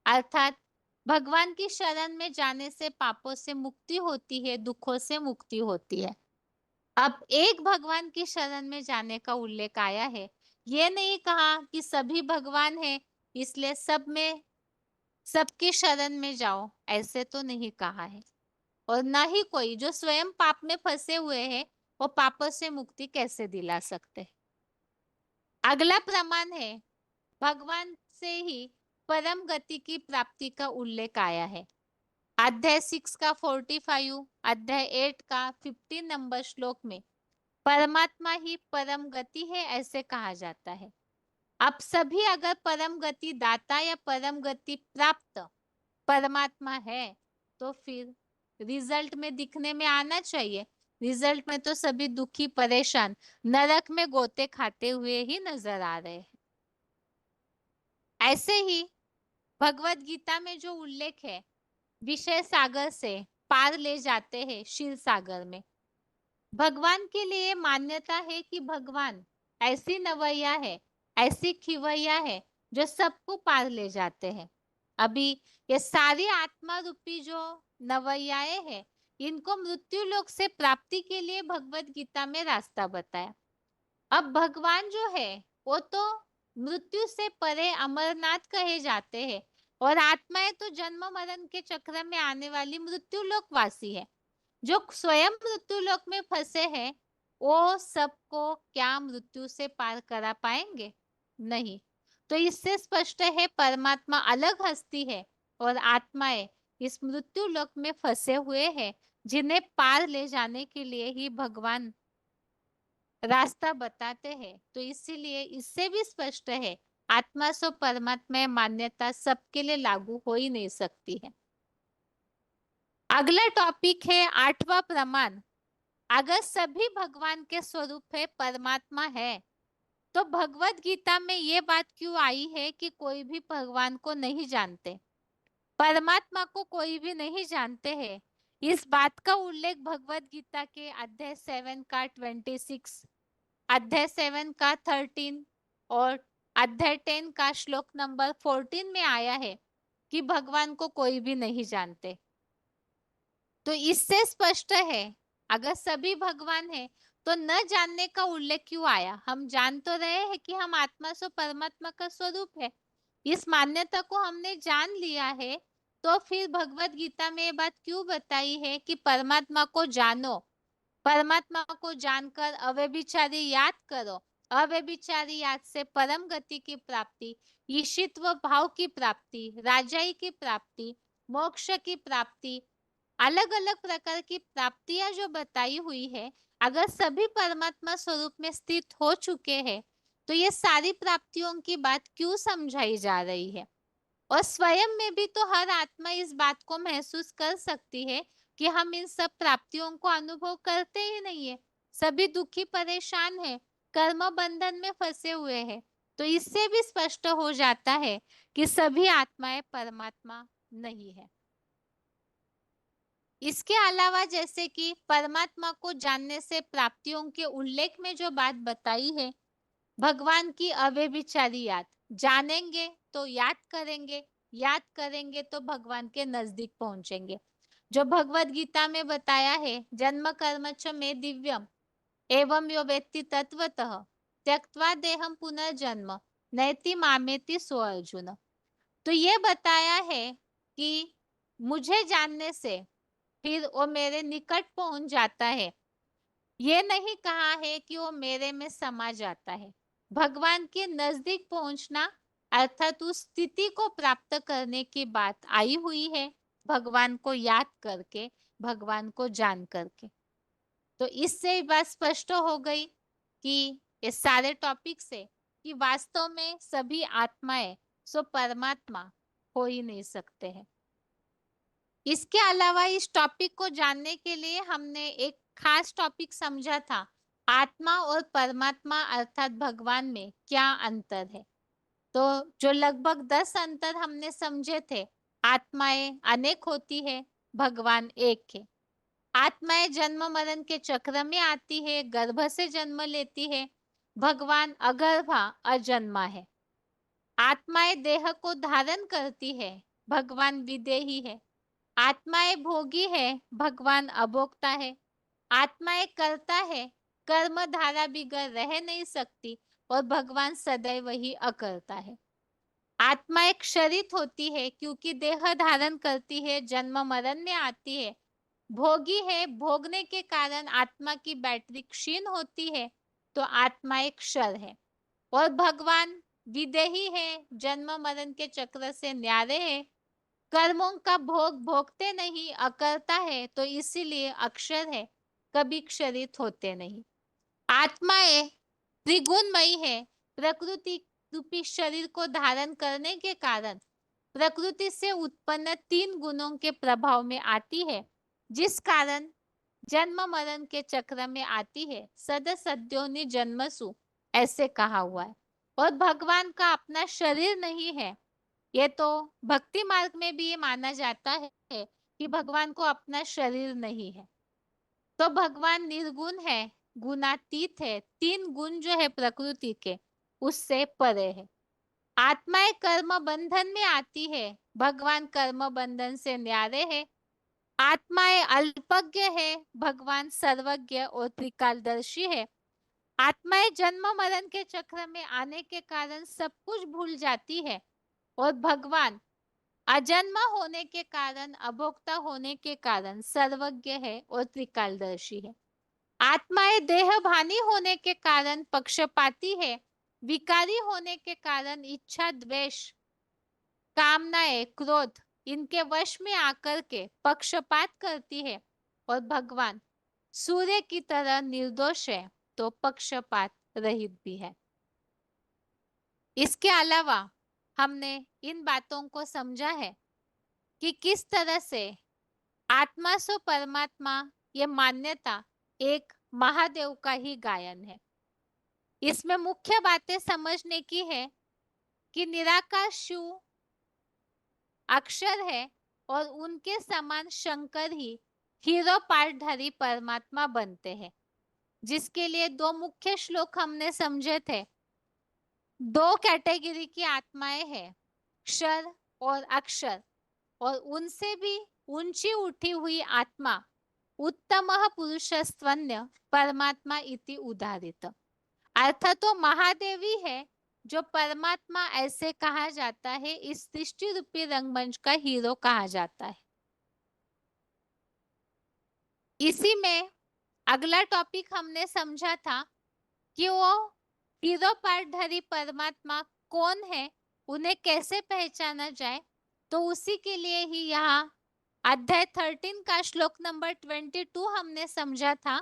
अर्थात भगवान की शरण में जाने से पापों से मुक्ति होती है, दुखों से मुक्ति होती है। अब एक भगवान की शरण में जाने का उल्लेख आया है। ये नहीं कहा कि सभी भगवान है इसलिए सब में सबकी शरण में जाओ, ऐसे तो नहीं कहा है। और न ही कोई जो स्वयं पाप में फंसे हुए हैं वो पापों से मुक्ति कैसे दिला सकते हैं। अगला प्रमाण है, भगवान से ही परम गति की प्राप्ति का उल्लेख आया है। अध्याय 6 का 45, अध्याय 8 का 15 नंबर श्लोक में परमात्मा ही परम गति है ऐसे कहा जाता है। अब सभी अगर परम गति दाता या परम गति प्राप्त परमात्मा है तो फिर रिजल्ट में दिखने में आना चाहिए। रिजल्ट में तो सभी दुखी परेशान नरक में गोते खाते हुए ही नजर आ रहे हैं। ऐसे ही भगवत गीता में जो उल्लेख है, विषय सागर से पार ले जाते हैं क्षीर सागर में। भगवान के लिए मान्यता है कि भगवान ऐसी नवैया है, ऐसी खिवैया है जो सबको पार ले जाते हैं। अभी ये सारी आत्मा रूपी जो नवैयाएं हैं, इनको मृत्यु लोक से प्राप्ति के लिए भगवत गीता में रास्ता बताया। अब भगवान जो है वो तो मृत्यु से परे अमरनाथ कहे जाते हैं, और आत्माएं तो जन्म मरण के चक्र में आने वाली मृत्यु लोक वासी है, जो स्वयं मृत्यु लोक में फंसे हैं। वो सबको क्या मृत्यु से पार करा पाएंगे? नहीं। तो इससे स्पष्ट है परमात्मा अलग हस्ती है और आत्माएं इस मृत्यु लोक में फंसे हुए हैं, जिन्हें पार ले जाने के लिए ही भगवान रास्ता बताते हैं। तो इसीलिए इससे भी स्पष्ट है आत्मा सो परमात्मा मान्यता सबके लिए लागू हो ही नहीं सकती है। अगला टॉपिक है आठवां प्रमाण। अगर सभी भगवान के स्वरूप है, परमात्मा है, तो भगवत गीता में ये बात क्यों आई है कि कोई भी भगवान को नहीं जानते, परमात्मा को कोई भी नहीं जानते हैं? इस बात का उल्लेख भगवत गीता के अध्याय 7 का 26, अध्याय 7 का 13 और अध्याय 10 का श्लोक नंबर 14 में आया है कि भगवान को कोई भी नहीं जानते। तो इससे स्पष्ट है अगर सभी भगवान है तो न जानने का उल्लेख क्यों आया? हम जान तो रहे हैं कि हम आत्मा सो परमात्मा का स्वरूप है, इस मान्यता को हमने जान लिया है। तो फिर भगवत गीता में ये बात क्यों बताई है कि परमात्मा को जानो, परमात्मा को जानकर अव्यभिचारी याद करो, अव्यभिचारी याद से परम गति की प्राप्ति, ईशित्व भाव की प्राप्ति, राजाई की प्राप्ति, मोक्ष की प्राप्ति, अलग अलग प्रकार की प्राप्तियां जो बताई हुई है, अगर सभी परमात्मा स्वरूप में स्थित हो चुके हैं तो ये सारी प्राप्तियों की बात क्यों समझाई जा रही है? और स्वयं में भी तो हर आत्मा इस बात को महसूस कर सकती है कि हम इन सब प्राप्तियों को अनुभव करते ही नहीं है। सभी दुखी परेशान है, कर्म बंधन में फंसे हुए हैं। तो इससे भी स्पष्ट हो जाता है कि सभी आत्माएं परमात्मा नहीं है। इसके अलावा जैसे कि परमात्मा को जानने से प्राप्तियों के उल्लेख में जो बात बताई है, भगवान की अव्यभिचारी याद, जानेंगे तो याद करेंगे तो भगवान के नजदीक पहुंचेंगे। जो भगवत गीता में बताया है, जन्म कर्म च में दिव्यम एवं यो वेत्ति तत्वतः त्यक्त्वा देहम पुनर्जन्म नैति मामेति सो अर्जुन। तो ये बताया है कि मुझे जानने से फिर वो मेरे निकट पहुंच जाता है। ये नहीं कहा है कि वो मेरे में समा जाता है। भगवान के नजदीक पहुंचना अर्थात उस स्थिति को प्राप्त करने की बात आई हुई है, भगवान को याद करके, भगवान को जान करके। तो इससे बात स्पष्ट हो गई कि इस सारे टॉपिक से कि वास्तव में सभी आत्माएं सो परमात्मा हो ही नहीं सकते हैं। इसके अलावा इस टॉपिक को जानने के लिए हमने एक खास टॉपिक समझा था, आत्मा और परमात्मा अर्थात भगवान में क्या अंतर है। तो जो लगभग 10 अंतर हमने समझे थे, आत्माएं अनेक होती है, भगवान एक है। आत्माएं जन्म मरण के चक्र में आती है, गर्भ से जन्म लेती है, भगवान अगर्भा अजन्मा है। आत्माएं देह को धारण करती है, भगवान विदेही है। आत्माएं भोगी है, भगवान अभोक्ता है। आत्माएं करता है, कर्म धारा बिगड़ रह नहीं सकती और भगवान सदैव ही अकर्ता है। आत्माएं क्षरित होती है क्योंकि देह धारण करती है, जन्म मरण में आती है। भोगी है, भोगने के कारण आत्मा की बैटरी क्षीण होती है, तो आत्मा एक क्षर है। और भगवान विदेही है, जन्म मरण के चक्र से न्यारे है, कर्मों का भोग भोगते नहीं, अकर्ता है, तो इसीलिए अक्षर है, कभी क्षरित होते नहीं। आत्माएं त्रिगुणमयी है, प्रकृति रूपी शरीर को धारण करने के कारण प्रकृति से उत्पन्न 3 गुणों के प्रभाव में आती है, जिस कारण जन्म मरण के चक्र में आती है। सद सद्योनि जन्मसु ऐसे कहा हुआ है। और भगवान का अपना शरीर नहीं है, ये तो भक्ति मार्ग में भी ये माना जाता है कि भगवान को अपना शरीर नहीं है। तो भगवान निर्गुण है, गुणातीत है, 3 गुण जो है प्रकृति के उससे परे है। आत्माएं कर्म बंधन में आती है, भगवान कर्म बंधन से न्यारे है। आत्माएं अल्पज्ञ है, भगवान सर्वज्ञ और त्रिकालदर्शी है। आत्माएं जन्म मरण के चक्र में आने के कारण सब कुछ भूल जाती है और भगवान अजन्मा होने के कारण, अभोक्ता होने के कारण सर्वज्ञ है और त्रिकालदर्शी है। आत्माएं देहभानी होने के कारण पक्षपाती है, विकारी होने के कारण इच्छा, द्वेष, कामनाएं, क्रोध इनके वश में आकर के पक्षपात करती है। और भगवान सूर्य की तरह निर्दोष है तो पक्षपात रहित भी है। इसके अलावा हमने इन बातों को समझा है कि किस तरह से आत्मा सो परमात्मा ये मान्यता एक महादेव का ही गायन है। इसमें मुख्य बातें समझने की है कि निराकार शिव अक्षर है और उनके समान शंकर ही हीरो पाठधारी परमात्मा बनते हैं, जिसके लिए दो मुख्य श्लोक हमने समझे थे। दो कैटेगरी की आत्माएं हैं, क्षर और अक्षर, और उनसे भी ऊंची उठी हुई आत्मा उत्तमः पुरुषस्त्वन्य परमात्मा इति उदाहरित। अर्थात तो महादेवी है जो परमात्मा ऐसे कहा जाता है, इस सृष्टि रूपी रंगमंच का हीरो कहा जाता है। इसी में अगला टॉपिक हमने समझा था कि वो हीरो पाठधारी परमात्मा कौन है, उन्हें कैसे पहचाना जाए। तो उसी के लिए ही यहाँ अध्याय 13 का श्लोक नंबर 22 हमने समझा था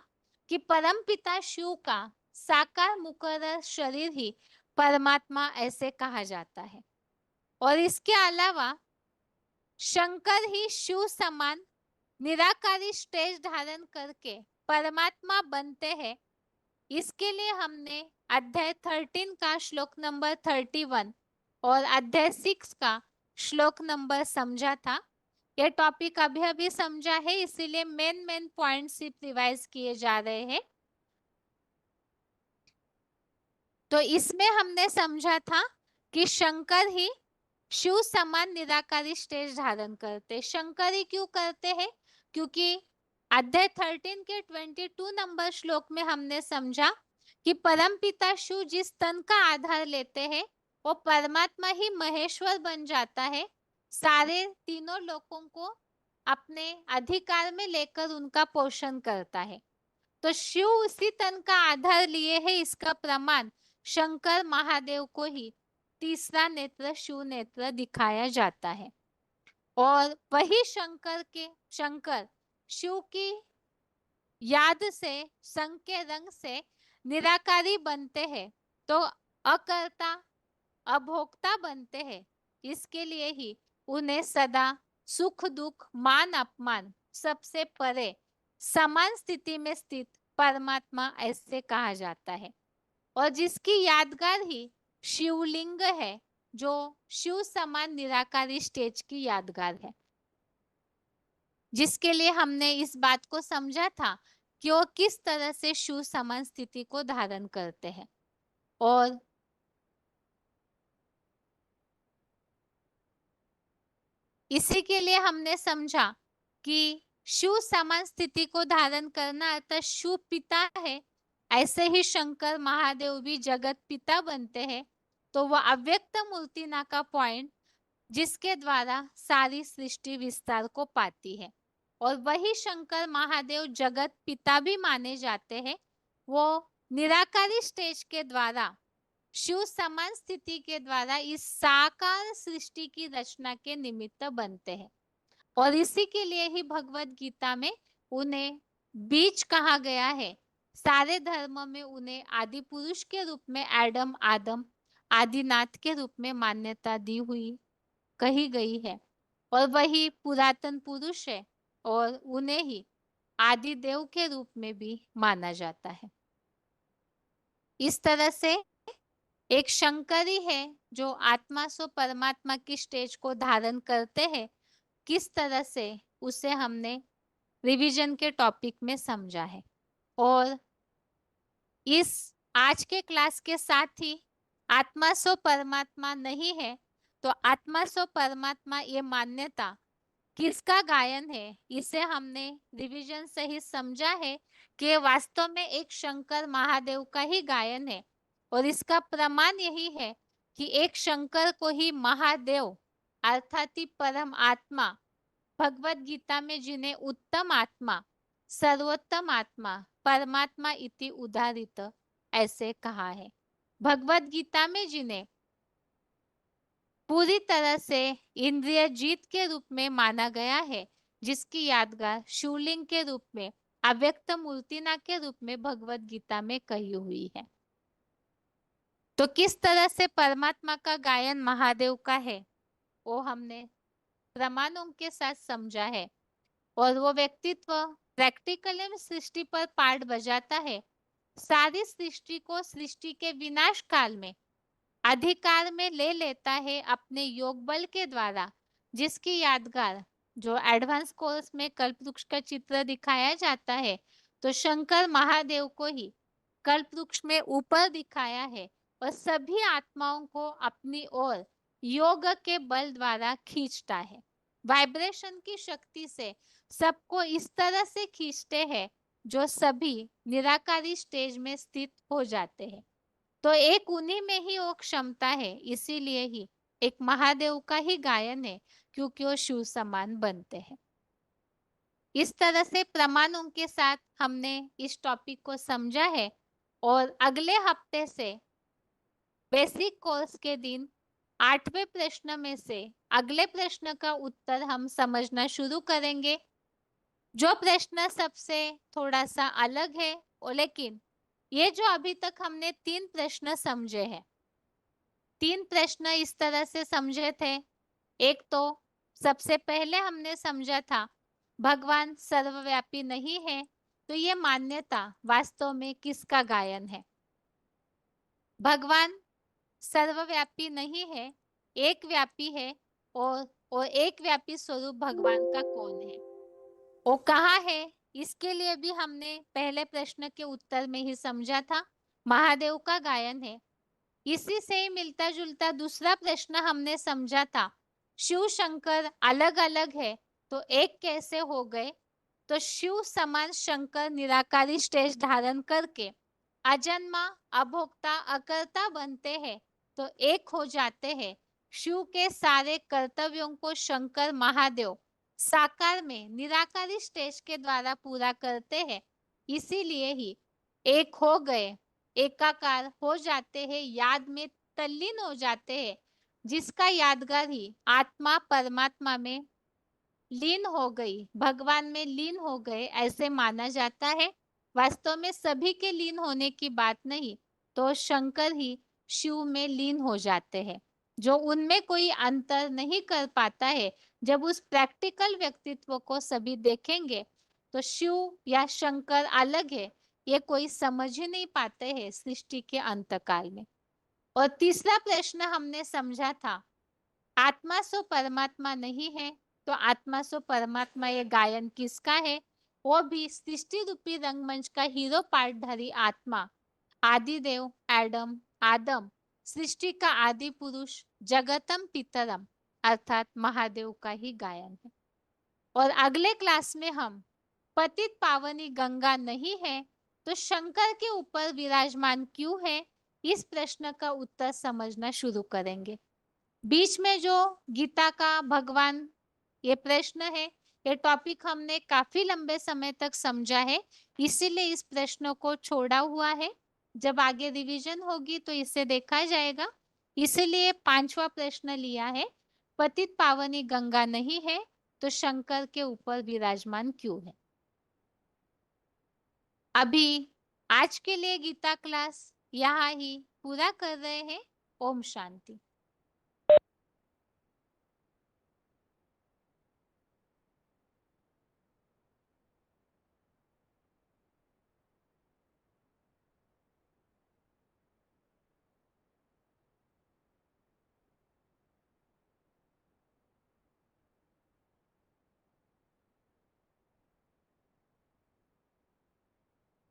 कि परम पिता शिव का साकार मुकर्रर शरीर ही परमात्मा ऐसे कहा जाता है। और इसके अलावा शंकर ही शिव समान निराकारी स्टेज धारण करके परमात्मा बनते हैं। इसके लिए हमने अध्याय 13 का श्लोक नंबर 31 और अध्याय 6 का श्लोक नंबर समझा था। ये टॉपिक अभी अभी समझा है, इसीलिए मेन पॉइंट सिर्फ रिवाइज किए जा रहे हैं। तो इसमें हमने समझा था कि शंकर ही शिव समान निराकारी स्टेज धारण करते। शंकर ही क्यों करते हैं? क्योंकि अध्याय 13 के 22 नंबर श्लोक में हमने समझा कि परमपिता शिव जिस तन का आधार लेते हैं वो परमात्मा ही महेश्वर बन जाता है, सारे तीनों लोकों को अपने अधिकार में लेकर उनका पोषण करता है। तो शिव उसी तन का आधार लिए है, इसका प्रमाण शंकर महादेव को ही तीसरा नेत्र शिव नेत्र दिखाया जाता है। और वही शंकर शिव की याद से, संग के रंग से निराकारी बनते हैं तो अकर्ता अभोक्ता बनते हैं। इसके लिए ही उन्हें सदा सुख दुख मान अपमान सबसे परे समान स्थिति में स्थित परमात्मा ऐसे कहा जाता है। और जिसकी यादगार ही शिवलिंग है, जो शिव समान निराकारी स्टेज की यादगार है, जिसके लिए हमने इस बात को समझा था कि वो किस तरह से शिव समान स्थिति को धारण करते हैं। और इसी के लिए हमने समझा कि शिव समान स्थिति को धारण करना अर्थात शिव पिता है, ऐसे ही शंकर महादेव भी जगत पिता बनते हैं। तो वह अव्यक्त मूर्तिना का पॉइंट जिसके द्वारा सारी सृष्टि विस्तार को पाती है, और वही शंकर महादेव जगत पिता भी माने जाते हैं। वो निराकारी स्टेज के द्वारा शिव समान स्थिति के द्वारा इस साकार सृष्टि की रचना के निमित्त बनते हैं। और इसी के लिए ही भगवत गीता में उन्हें बीज कहा गया है। सारे धर्म में उन्हें आदि पुरुष के रूप में एडम आदम आदिनाथ के रूप में मान्यता दी हुई कही गई है। और वही पुरातन पुरुष है और उन्हें ही आदि देव के रूप में भी माना जाता है। इस तरह से एक शंकरी है जो आत्मा सो परमात्मा की स्टेज को धारण करते हैं। किस तरह से उसे हमने रिवीजन के टॉपिक में समझा है। और इस आज के क्लास के साथ ही आत्मा सो परमात्मा नहीं है तो आत्मा सो परमात्मा ये मान्यता किसका गायन है, इसे हमने रिवीजन से ही समझा है कि वास्तव में एक शंकर महादेव का ही गायन है। और इसका प्रमाण यही है कि एक शंकर को ही महादेव अर्थात ही परम आत्मा भगवत गीता में जिन्हें उत्तम आत्मा सर्वोत्तम आत्मा परमात्मा इति उदाहृत ऐसे कहा है। भगवत गीता में जिन्हें पूरी तरह से इंद्रिय जीत के रूप में माना गया है, जिसकी यादगार शिवलिंग के रूप में अव्यक्त मूर्तिना के रूप में भगवत गीता में कही हुई है। तो किस तरह से परमात्मा का गायन महादेव का है वो हमने प्रमाणों के साथ समझा है। और वो व्यक्तित्व प्रैक्टिकली में सृष्टि पर पार्ट बजाता है। सारी सृष्टि को सृष्टि के विनाश काल में अधिकार में ले लेता है अपने योग बल के द्वारा, जिसकी यादगार जो एडवांस कोर्स में कल्पवृक्ष का चित्र दिखाया जाता है, तो शंकर महादेव को ही कल्पवृक्ष में ऊपर दिखाया है और सभी आत्माओं को अपनी ओर योग के बल द्वारा खींचता है। वाइब्रेशन की शक्ति से सबको इस तरह से खींचते हैं जो सभी निराकारी स्टेज में स्थित हो जाते हैं। तो एक उन्हीं में ही वो क्षमता है, इसीलिए ही एक महादेव का ही गायन है, क्योंकि वो शिव समान बनते हैं। इस तरह से प्रमाणों के साथ हमने इस टॉपिक को समझा है। और अगले हफ्ते से बेसिक कोर्स के दिन 8वें प्रश्न में से अगले प्रश्न का उत्तर हम समझना शुरू करेंगे। जो प्रश्न सबसे थोड़ा सा अलग है, लेकिन ये जो अभी तक हमने 3 प्रश्न समझे हैं, 3 प्रश्न इस तरह से समझे थे। एक तो सबसे पहले हमने समझा था भगवान सर्वव्यापी नहीं है, तो ये मान्यता वास्तव में किसका गायन है? भगवान सर्वव्यापी नहीं है, एक व्यापी है। और एक व्यापी स्वरूप भगवान का कौन है, वो कहाँ है? इसके लिए भी हमने पहले प्रश्न के उत्तर में ही समझा था, महादेव का गायन है। इसी से ही मिलता जुलता दूसरा प्रश्न हमने समझा था, शिव शंकर अलग अलग है तो एक कैसे हो गए? तो शिव समान शंकर निराकारी स्टेज धारण करके अजन्मा अभोक्ता अकर्ता बनते हैं, तो एक हो जाते हैं। शिव के सारे कर्तव्यों को शंकर महादेव साकार में निराकारी स्टेज के द्वारा पूरा करते हैं। इसीलिए ही एक हो गए, एकाकार हो जाते हैं, याद में तल्लीन हो जाते हैं, जिसका यादगार ही आत्मा परमात्मा में लीन हो गई, भगवान में लीन हो गए, ऐसे माना जाता है। वास्तव में सभी के लीन होने की बात नहीं, तो शंकर ही शिव में लीन हो जाते हैं, जो उनमें कोई अंतर नहीं कर पाता है। जब उस प्रैक्टिकल व्यक्तित्व को सभी देखेंगे तो शिव या शंकर अलग है, ये कोई समझ ही नहीं पाते हैं सृष्टि के अंतकाल में। और तीसरा प्रश्न हमने समझा था, आत्मा सो परमात्मा नहीं है, तो आत्मा सो परमात्मा ये गायन किसका है? वो भी सृष्टि रूपी रंगमंच का हीरो पार्टधारी आत्मा आदिदेव एडम आदम, सृष्टि का आदि पुरुष जगतम पितरम अर्थात महादेव का ही गायन है। और अगले क्लास में हम पतित पावनी गंगा नहीं है तो शंकर के ऊपर विराजमान क्यों है, इस प्रश्न का उत्तर समझना शुरू करेंगे। बीच में जो गीता का भगवान ये प्रश्न है, ये टॉपिक हमने काफी लंबे समय तक समझा है, इसीलिए इस प्रश्न को छोड़ा हुआ है। जब आगे रिवीजन होगी तो इसे देखा जाएगा, इसीलिए 5वां प्रश्न लिया है, पतित पावनी गंगा नहीं है तो शंकर के ऊपर विराजमान क्यों है। अभी आज के लिए गीता क्लास यहाँ ही पूरा कर रहे हैं। ओम शांति।